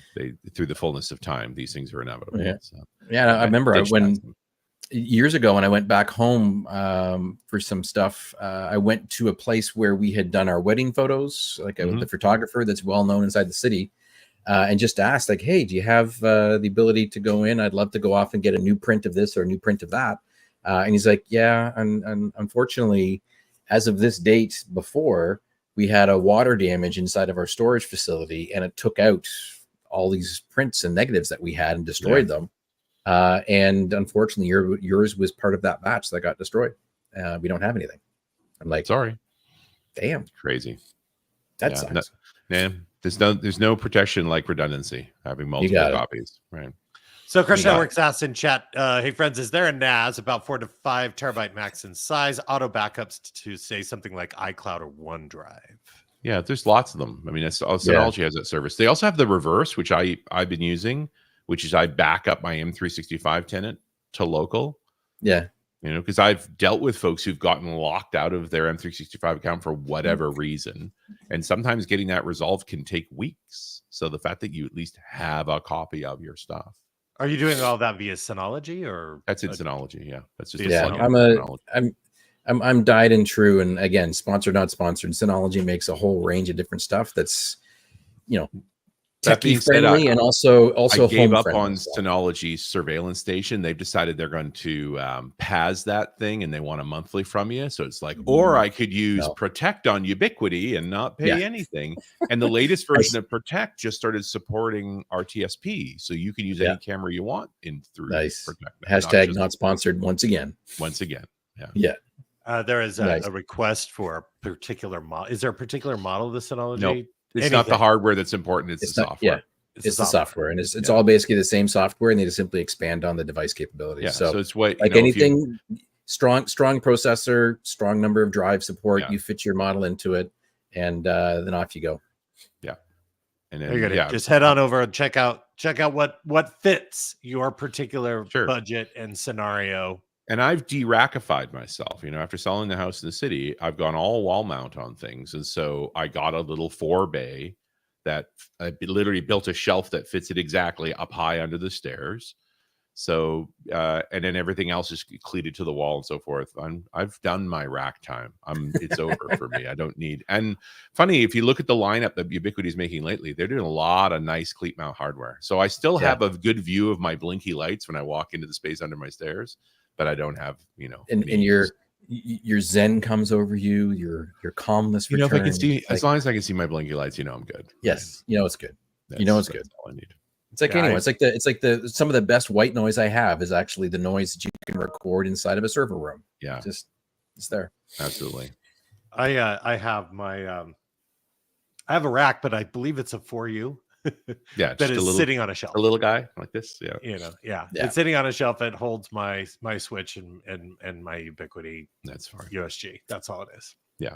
through the fullness of time, these things are inevitable. Yeah. So, yeah. I remember years ago when I went back home for some stuff, I went to a place where we had done our wedding photos, like with the photographer that's well known inside the city, and just asked, like, hey, do you have the ability to go in? I'd love to go off and get a new print of this or a new print of that. And he's like, yeah, and unfortunately, as of this date before, we had a water damage inside of our storage facility, and it took out all these prints and negatives that we had and destroyed them. And unfortunately, yours was part of that batch that got destroyed. We don't have anything. I'm like, sorry. Damn, crazy. That sucks. There's no protection like redundancy, having multiple copies, right? So Crush Networks asks in chat, hey friends, is there a NAS about 4 to 5 terabyte max in size, auto backups to say something like iCloud or OneDrive? Yeah, there's lots of them. I mean, Synology has that service. They also have the reverse, which I've been using, which is I back up my M365 tenant to local. Yeah. You know, because I've dealt with folks who've gotten locked out of their M365 account for whatever reason. And sometimes getting that resolved can take weeks. So the fact that you at least have a copy of your stuff. Are you doing all that via Synology or? That's in Synology, yeah. That's just I'm dyed and true, and again, sponsored, not sponsored. Synology makes a whole range of different stuff that's, you know, techie friendly and also I gave up friendly. on Synology's surveillance station. They've decided they're going to PAS that thing, and they want a monthly from you. So it's like, or I could use Protect on Ubiquity and not pay anything. And the latest version of Protect just started supporting RTSP, so you can use any camera you want in through Protect. Hashtag not sponsored once again. Yeah. There is a request for a particular model. Is there a particular model of the Synology? No, it's not the hardware that's important. It's the software. Yeah, it's the software, and it's all basically the same software, and they just simply expand on the device capabilities. Yeah, so it's what like anything, strong processor, strong number of drive support. You fit your model into it, and then off you go. Yeah, and then just head on over and check out what fits your particular budget and scenario. And I've de-rackified myself, you know, after selling the house in the city, I've gone all wall mount on things. And so I got a little 4-bay that I literally built a shelf that fits it exactly up high under the stairs. So, and then everything else is cleated to the wall and so forth. I've done my rack time. It's over for me. I don't need, and funny, if you look at the lineup that Ubiquity is making lately, they're doing a lot of nice cleat mount hardware. So I still have a good view of my blinky lights when I walk into the space under my stairs. But I don't have, you know, and your zen comes over you, your calmness. You know, if I can see, as long as I can see my blinky lights, you know, I'm good. Yes, you know it's good. You know it's good. All I need. It's like some of the best white noise I have is actually the noise that you can record inside of a server room. Yeah, it's there. Absolutely. I have my I have a rack, but I believe it's a 4U. Yeah, that is sitting on a shelf. A little guy like this. Yeah, you know, it's sitting on a shelf. It holds my switch and my Ubiquity. That's fine. USG. That's all it is. Yeah,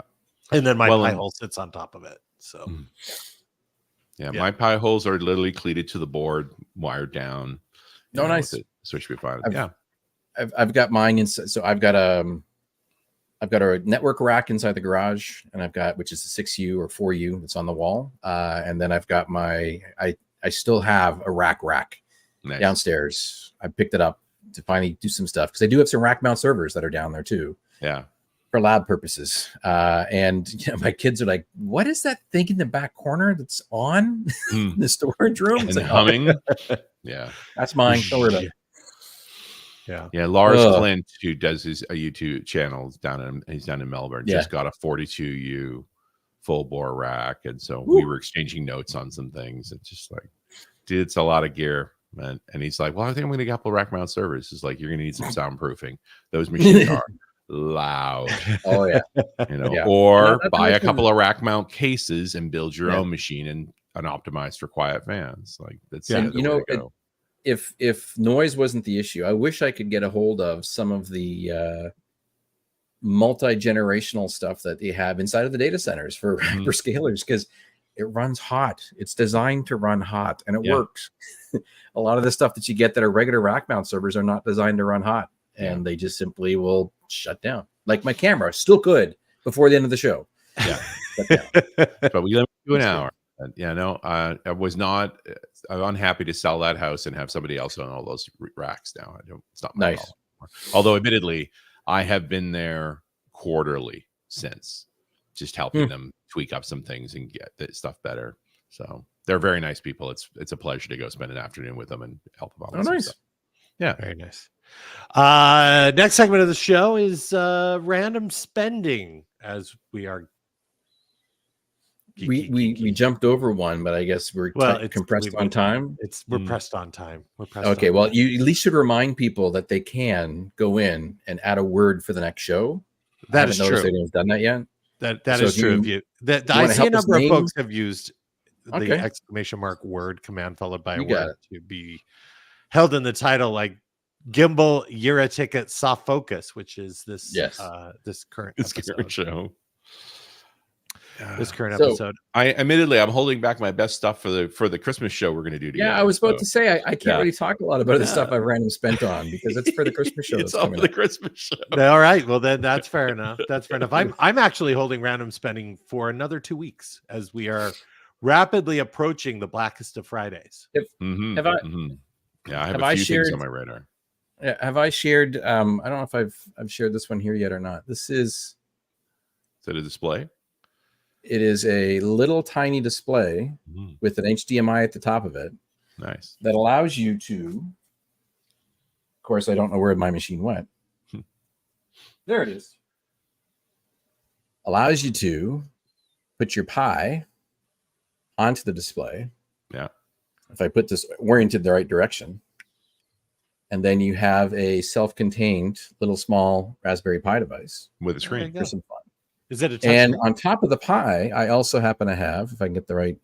and then my Pi hole sits on top of it. So, my Pi holes are literally cleated to the board, wired down. No, nice. So it should be fine. I've got mine, and so I've got I've got a network rack inside the garage, and I've got, which is a 6U or 4U that's on the wall. And then I've got I still have a rack Nice. downstairs. I picked it up to finally do some stuff because I do have some rack mount servers that are down there too. Yeah. For lab purposes. And my kids are like, what is that thing in the back corner that's on the storage room? And It's like, humming. Yeah. that's mine. Don't worry about it. Yeah. Lars Ugh. Clint, who does his YouTube channel he's down in Melbourne, just got a 42U full bore rack. And so we were exchanging notes on some things. It's just like, dude, it's a lot of gear. And he's like, well, I think I'm going to get a couple rack mount servers. It's like, you're going to need some soundproofing. Those machines are loud. Oh yeah. Or buy a couple of rack mount cases and build your own machine and optimized for quiet fans. Like that's the other way to go. If noise wasn't the issue, I wish I could get a hold of some of the multi-generational stuff that they have inside of the data centers for hyperscalers, because it runs hot. It's designed to run hot, and it works. A lot of the stuff that you get that are regular rack mount servers are not designed to run hot, and they just simply will shut down. Like my camera, still good before the end of the show. Yeah. But we limit to an hour. I was not. I'm unhappy to sell that house and have somebody else own all those racks now. It's not my call. Although, admittedly, I have been there quarterly since, just helping them tweak up some things and get the stuff better. So they're very nice people. It's a pleasure to go spend an afternoon with them and help them out. Oh, nice. Stuff. Yeah, very nice. Next segment of the show is random spending, as we are. We jumped over one, but I guess we're compressed on time. We're pressed on time. Okay, well, you at least should remind people that they can go in and add a word for the next show. That is true. Anyone's done that yet. That is true. I see a number of folks have used the exclamation mark word command followed by a word to be held in the title, like Gimble, JiraTicket, SoftFocus, which is this this current show. This current episode. I'm holding back my best stuff for the Christmas show we're going to do together. Yeah, I was about to say I can't really talk a lot about the stuff I've random spent on because it's for the Christmas show. It's all for the Christmas show. All right, well then that's fair enough. That's fair enough. I'm actually holding random spending for another 2 weeks as we are rapidly approaching the blackest of Fridays. Have I have a few things on my radar. Have I shared? I don't know if I've shared this one here yet or not. Is it a display? It is a little tiny display with an HDMI at the top of it. Nice. That allows you to, of course, I don't know where my machine went. There it is. Allows you to put your Pi onto the display. Yeah. If I put this oriented the right direction. And then you have a self-contained little small Raspberry Pi device. With a screen. For some fun. Is it a touch and screen? On top of the Pi, I also happen to have, if I can get the right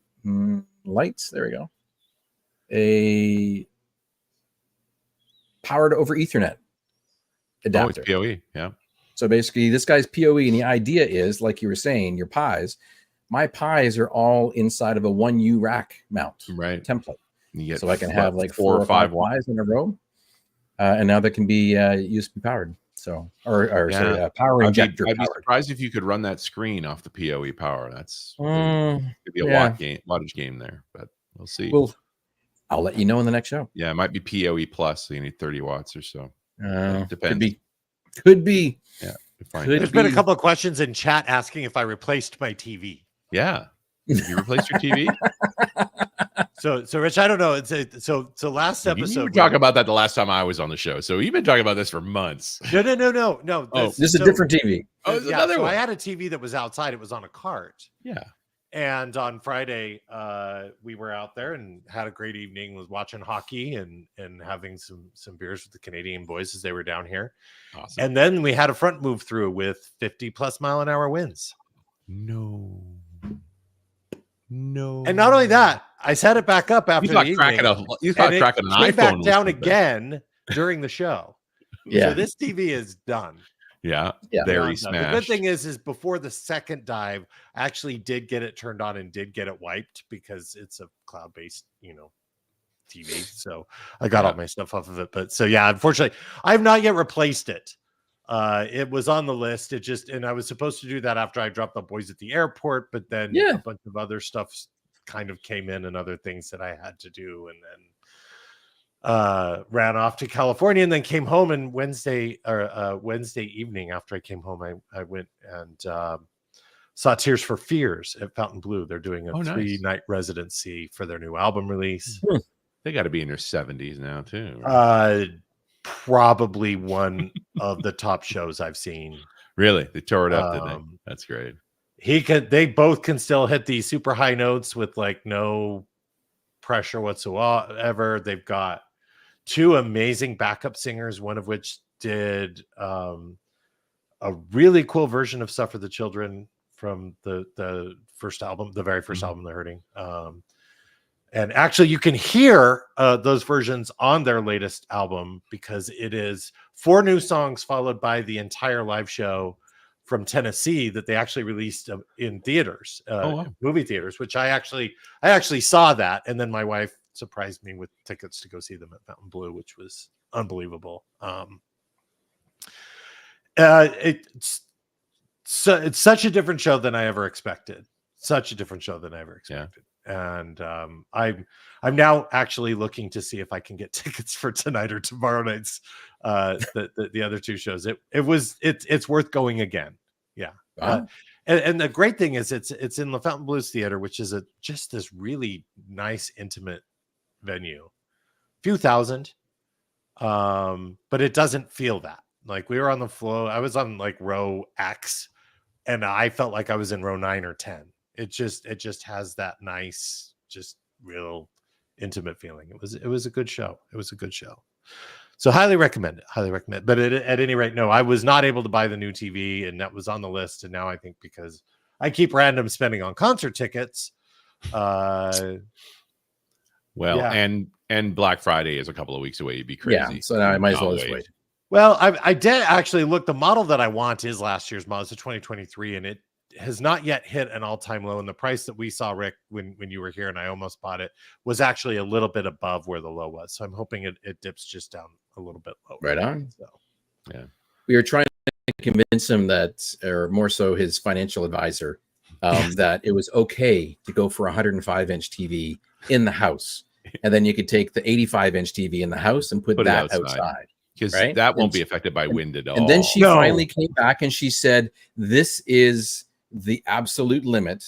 lights, there we go, a powered over Ethernet adapter. Oh, it's PoE, yeah. So basically, this guy's PoE, and the idea is, like you were saying, your Pis, my Pis are all inside of a 1U rack mount template. So I can have like 4 or 5 Ys in a row, and now that can be USB powered. So, sorry, power injector. I'd be surprised if you could run that screen off the PoE power. That's could be a wattage game there, but we'll see. I'll let you know in the next show. Yeah, it might be PoE plus, so you need 30 watts or so. Depends. Could be. Yeah. There's been a couple of questions in chat asking if I replaced my TV. Yeah. Have you replaced your TV? So Rich, I don't know. So last episode we talked about that the last time I was on the show. So you've been talking about this for months. No. This is a different TV. Oh, it's another one. I had a TV that was outside. It was on a cart. Yeah. And on Friday, we were out there and had a great evening. Was watching hockey and having some beers with the Canadian boys as they were down here. Awesome. And then we had a front move through with 50+ mile an hour winds. No. And not only that, I set it back up after the evening. You thought cracking an iPhone back down again during the show. Yeah. So this TV is done. Yeah. Very smashed. The good thing is before the second dive, I actually did get it turned on and did get it wiped because it's a cloud-based, TV. So I got all my stuff off of it. But so yeah, unfortunately, I have not yet replaced it. It was on the list. And I was supposed to do that after I dropped the boys at the airport, but then Yeah. a bunch of other stuff kind of came in and other things that I had to do, and then ran off to California, and then came home. And Wednesday evening after I came home, I went and saw Tears for Fears at Fountain Blue. They're doing a 3-night residency for their new album release. They got to be in their 70s now too. Right? Probably one of the top shows I've seen. Really? They tore it up, did they? That's great. They both can still hit these super high notes with like no pressure whatsoever. They've got 2 amazing backup singers, one of which did a really cool version of Suffer the Children from the first album, the very first album they're hurting. And actually you can hear those versions on their latest album, because it is 4 new songs followed by the entire live show from Tennessee that they actually released in theaters, movie theaters, which I actually saw that. And then my wife surprised me with tickets to go see them at Fountain Blue, which was unbelievable. It's such a different show than I ever expected. Yeah. And I'm now actually looking to see if I can get tickets for tonight or tomorrow night's the other 2 shows. It's worth going again. Yeah. Wow. And the great thing is it's in the Fountain Blues Theater, which is just this really nice, intimate venue. Few thousand. But it doesn't feel that. Like, we were on the floor. I was on like row X, and I felt like I was in row 9 or 10. It just has that nice, just real intimate feeling. It was a good show. So highly recommend it. But at any rate, no, I was not able to buy the new TV, and that was on the list. And now I think because I keep random spending on concert tickets. And Black Friday is a couple of weeks away. You'd be crazy. Yeah, so now I might as well just wait. Well, I did actually look. The model that I want is last year's model. It's a 2023, and it has not yet hit an all-time low. And the price that we saw, Rick, when you were here and I almost bought it, was actually a little bit above where the low was. So I'm hoping it dips just down a little bit lower. Right on. So, yeah. We were trying to convince him that, or more so his financial advisor, that it was okay to go for a 105-inch TV in the house. And then you could take the 85-inch TV in the house and put that outside. Because that won't be affected by wind at all. And then she finally came back and she said, this is the absolute limit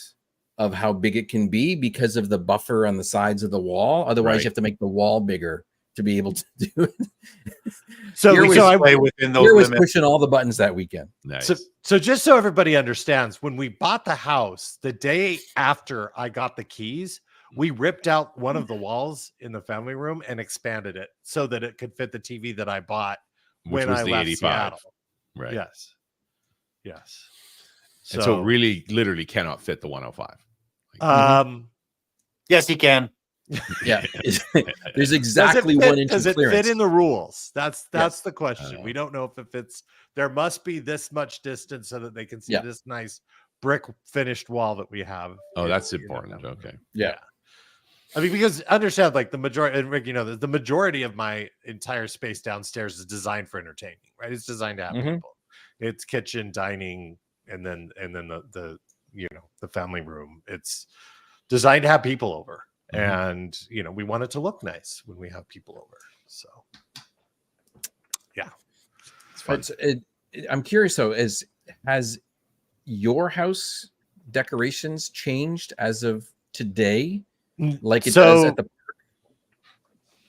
of how big it can be because of the buffer on the sides of the wall. Otherwise, you have to make the wall bigger to be able to do it. So I play within those limits. Was pushing all the buttons that weekend. Nice. So just so everybody understands, when we bought the house, the day after I got the keys, we ripped out one of the walls in the family room and expanded it so that it could fit the TV that I bought when I left 85. Seattle. Right. Yes. And so really, literally cannot fit the 105. Yes, he can. Yeah. There's exactly 1 inch Does of clearance. It fit in the rules? That's the question. We don't know if it fits. There must be this much distance so that they can see this nice brick finished wall that we have. Oh, that's important. Okay. Yeah. I mean, because understand, like the majority, and Rick, the majority of my entire space downstairs is designed for entertaining, right? It's designed to have people. It's kitchen, dining, and then the the family room. It's designed to have people over, and we want it to look nice when we have people over. So, yeah, it's fun. I'm curious though, has your house decorations changed as of today? Like it does at the park?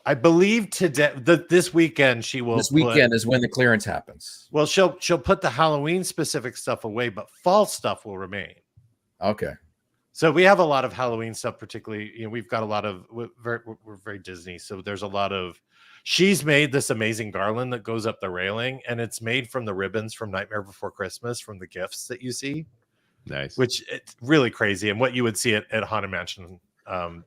I believe today, this weekend, she will. This weekend is when the clearance happens. Well, she'll put the Halloween specific stuff away, but fall stuff will remain. Okay. So we have a lot of Halloween stuff, particularly. We've got a lot of. We're very Disney, so there's a lot of. She's made this amazing garland that goes up the railing, and it's made from the ribbons from Nightmare Before Christmas, from the gifts that you see. Nice. Which it's really crazy, and what you would see at Haunted Mansion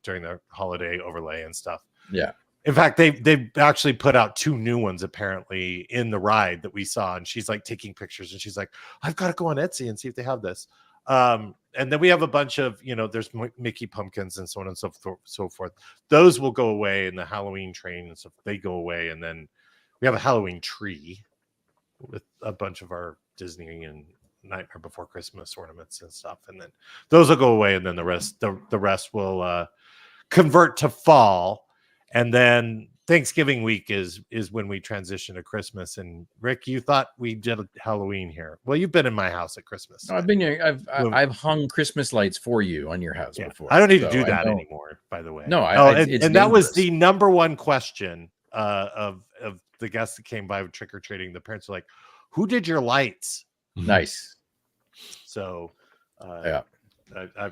during the holiday overlay and stuff. Yeah. In fact, they've actually put out 2 new ones apparently in the ride that we saw, and she's like taking pictures, and she's like, "I've got to go on Etsy and see if they have this." And then we have a bunch of there's Mickey pumpkins and so on and so forth. Those will go away in the Halloween train and stuff. They go away, and then we have a Halloween tree. with a bunch of our Disney and Nightmare Before Christmas ornaments and stuff, and then those will go away, and then the rest will convert to fall, and then Thanksgiving week is when we transition to Christmas. And Rick, you thought we did Halloween here. Well, you've been in my house at Christmas. No, I've been here. I've hung Christmas lights for you on your house before. I don't need to do that anymore, by the way. No, and that was the number one question of the guests that came by trick or treating. The parents were like, "Who did your lights?" Nice. So, yeah,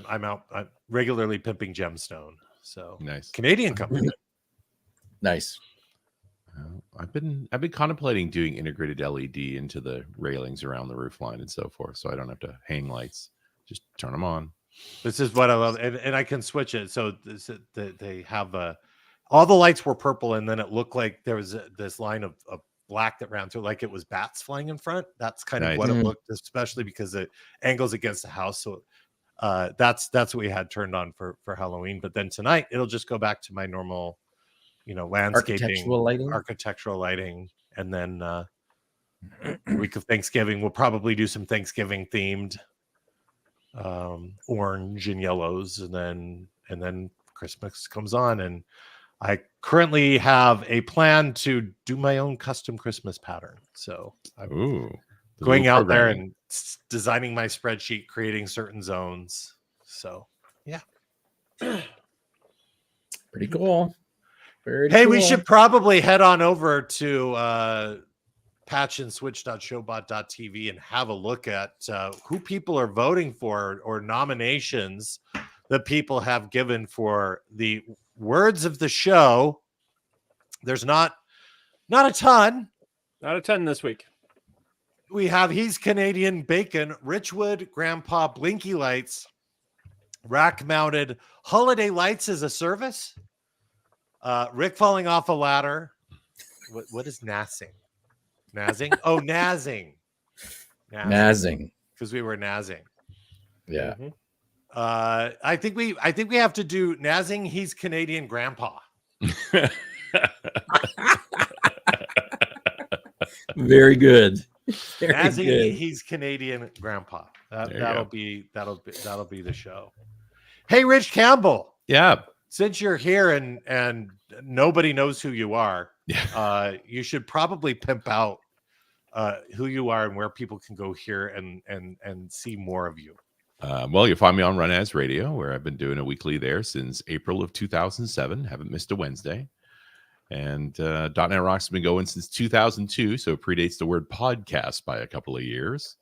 I'm out. I'm regularly pimping Gemstone. So nice Canadian company. Nice. I've been contemplating doing integrated LED into the railings around the roof line and so forth, so I don't have to hang lights. Just turn them on. This is what I love, and I can switch it. So they have all the lights were purple, and then it looked like there was this line of black that ran through, like it was bats flying in front. That's kind of what it looked, especially because it angles against the house. So that's what we had turned on for Halloween. But then tonight it'll just go back to my normal, landscaping, architectural lighting, and then week of Thanksgiving we'll probably do some Thanksgiving themed orange and yellows, and then Christmas comes on, and I currently have a plan to do my own custom Christmas pattern. So I'm going out there and designing my spreadsheet, creating certain zones. So yeah, pretty cool. We should probably head on over to patchandswitch.showbot.tv and have a look at who people are voting for, or nominations that people have given for the words of the show. There's not a ton. Not a ton this week. We have He's Canadian Bacon, Richwood, Grandpa, Blinky Lights, Rack Mounted, Holiday Lights as a Service, Rick falling off a ladder. What is nazzing? Nazzing? Oh, nazzing. Nazzing. Because we were nazzing. Yeah. Mm-hmm. I think we have to do nazzing. He's Canadian Grandpa. Very good. Very nazzing. good. He's Canadian Grandpa. That'll be the show. Hey, Rich Campbell. Yeah. Since you're here and nobody knows who you are, you should probably pimp out who you are and where people can go here and see more of you. Well, you'll find me on Run As Radio, where I've been doing a weekly there since April of 2007. Haven't missed a Wednesday. And .NET Rocks has been going since 2002, so it predates the word podcast by a couple of years.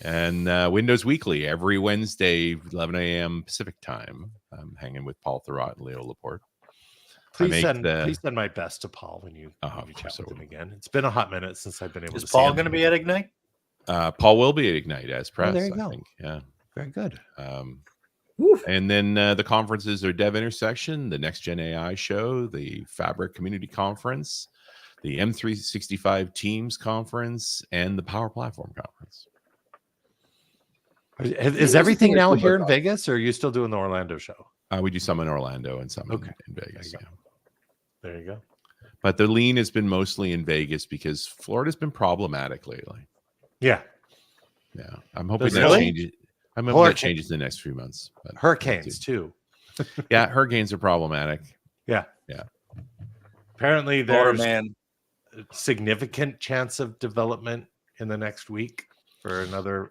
And Windows Weekly every Wednesday, 11 a.m. Pacific time. I'm hanging with Paul Thurrott and Leo Laporte. Please send my best to Paul when you chat with him again. It's been a hot minute since I've been able to see him. Is Paul going to be at Ignite? Paul will be at Ignite as press. There you go. I think. Yeah. Very good. And then the conferences are Dev Intersection, the Next Gen AI show, the Fabric Community Conference, the M365 Teams Conference, and the Power Platform Conference. Is everything now here in Vegas, or are you still doing the Orlando show? We do some in Orlando and some in Vegas. There you go. But the lean has been mostly in Vegas because Florida's been problematic lately. Yeah. I'm hoping that changes. I'm hoping that changes in the next few months. But hurricanes too. Yeah, hurricanes are problematic. Yeah. Apparently, there's a significant chance of development in the next week for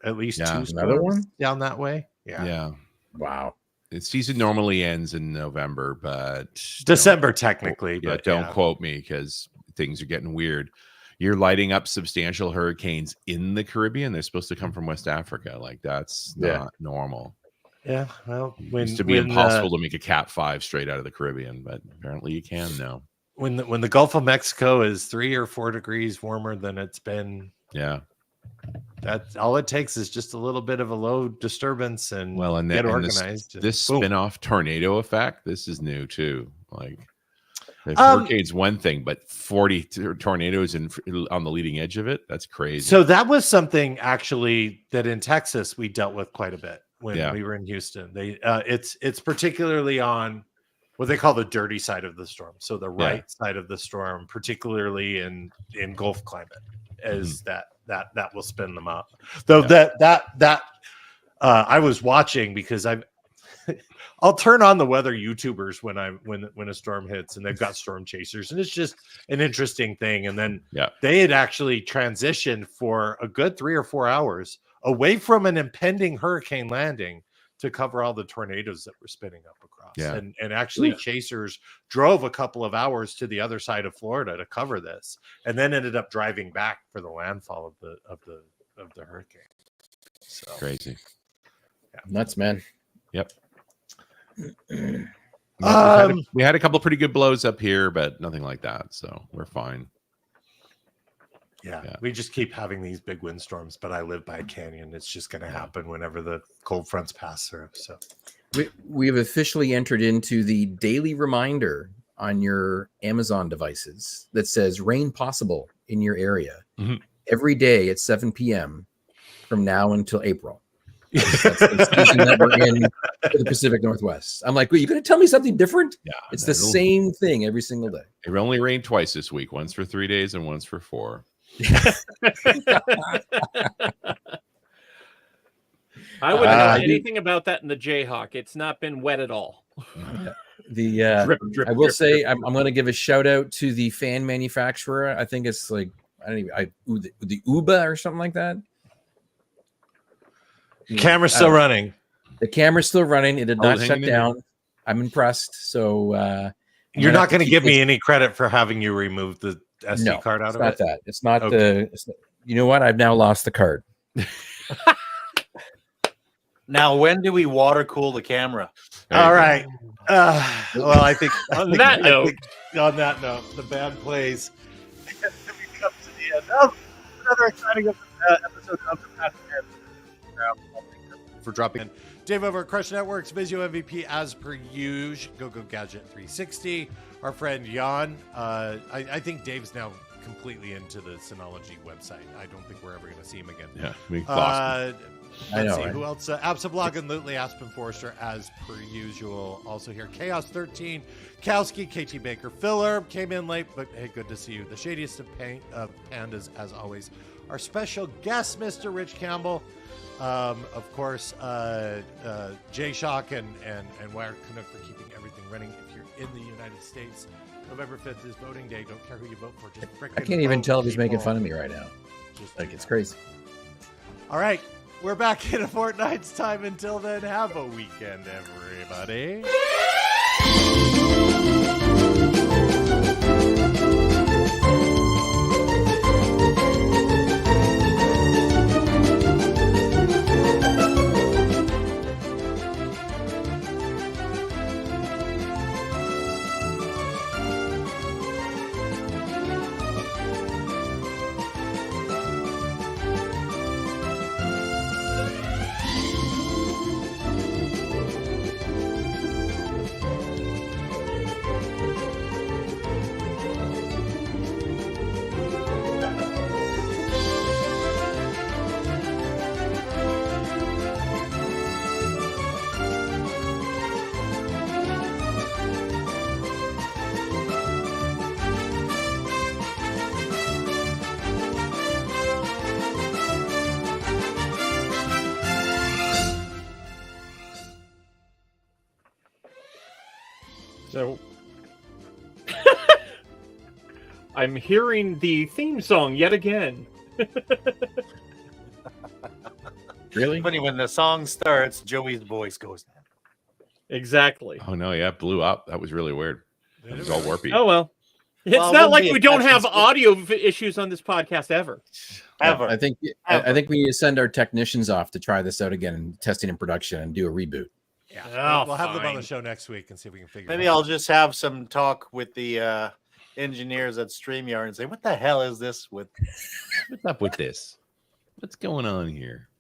at least two storms down that way. Yeah. Wow. The season normally ends in November, but December technically. But don't quote me because things are getting weird. You're lighting up substantial hurricanes in the Caribbean. They're supposed to come from West Africa. Like that's not normal. Yeah. Well, it used to be impossible to make a Cat 5 straight out of the Caribbean, but apparently you can now. When the Gulf of Mexico is 3 or 4 degrees warmer than it's been. Yeah. That's all it takes is just a little bit of a low disturbance and get organized. This spin-off tornado effect, this is new too. Like if hurricane's one thing, but 40 tornadoes on the leading edge of it, that's crazy. So that was something actually that in Texas we dealt with quite a bit when we were in Houston. It's particularly on what they call the dirty side of the storm. So the right side of the storm, particularly in Gulf climate. is that will spin them up. Though that I was watching because I'll turn on the weather YouTubers when a storm hits and they've got storm chasers, and it's just an interesting thing. And then they had actually transitioned for a good 3 or 4 hours away from an impending hurricane landing to cover all the tornadoes that were spinning up across. And actually chasers drove a couple of hours to the other side of Florida to cover this, and then ended up driving back for the landfall of the hurricane. So Crazy. Nuts, man. Yep. We had a couple pretty good blows up here, but nothing like that, so we're fine. Yeah, we just keep having these big windstorms, but I live by a canyon. It's just going to happen whenever the cold fronts pass through. So we have officially entered into the daily reminder on your Amazon devices that says rain possible in your area every day at 7 p.m. from now until April. That's the season that we're in for the Pacific Northwest. I'm like, wait, you're going to tell me something different? Yeah, it's the same thing every single day. It only rained twice this week, once for 3 days and once for 4. I wouldn't know anything about that in the Jayhawk. It's not been wet at all. Drip, I will say I'm going to give a shout out to the fan manufacturer. I think it's like the Uba or something like that. Camera's still running. The camera's still running. It did not shut down. I'm impressed. So you're not going to give me any credit for having you remove the SD card out of it? It's not the. You know what? I've now lost the card. Now, when do we water cool the camera? All right. Well, I think on that note, the band plays. And we come to the end of another exciting episode of the Past for dropping in. Dave over at Crush Networks, Visio MVP as per usual. Go Gadget 360. Our friend Jan. I think Dave's now completely into the Synology website. I don't think we're ever going to see him again. Yeah, we lost him. Let's see who else. Absablog and Lutely, Aspen Forrester as per usual. Also here, Chaos 13, Kowski, KT Baker, Filler came in late, but hey, good to see you. The shadiest of pandas as always. Our special guest, Mr. Rich Campbell. Of course, Jay Shock and Wired Canuck for keeping everything running. If you're in the United States, November 5th is voting day. Don't care who you vote for. Just I can't even tell if he's making fun of me right now. It's crazy. All right. We're back in a fortnight's time. Until then, have a weekend, everybody. So I'm hearing the theme song yet again. Really? Funny when the song starts, Joey's voice goes down. Exactly. Oh no, yeah, it blew up. That was really weird. It was all warpy. Oh well. It's not like we don't have audio issues on this podcast ever. Ever. I think we need to send our technicians off to try this out again, testing in production, and do a reboot. Yeah, we'll have them on the show next week and see if we can figure. Maybe it out. I'll just have some talk with the engineers at StreamYard and say, "What the hell is this with? What's up with this? What's going on here?"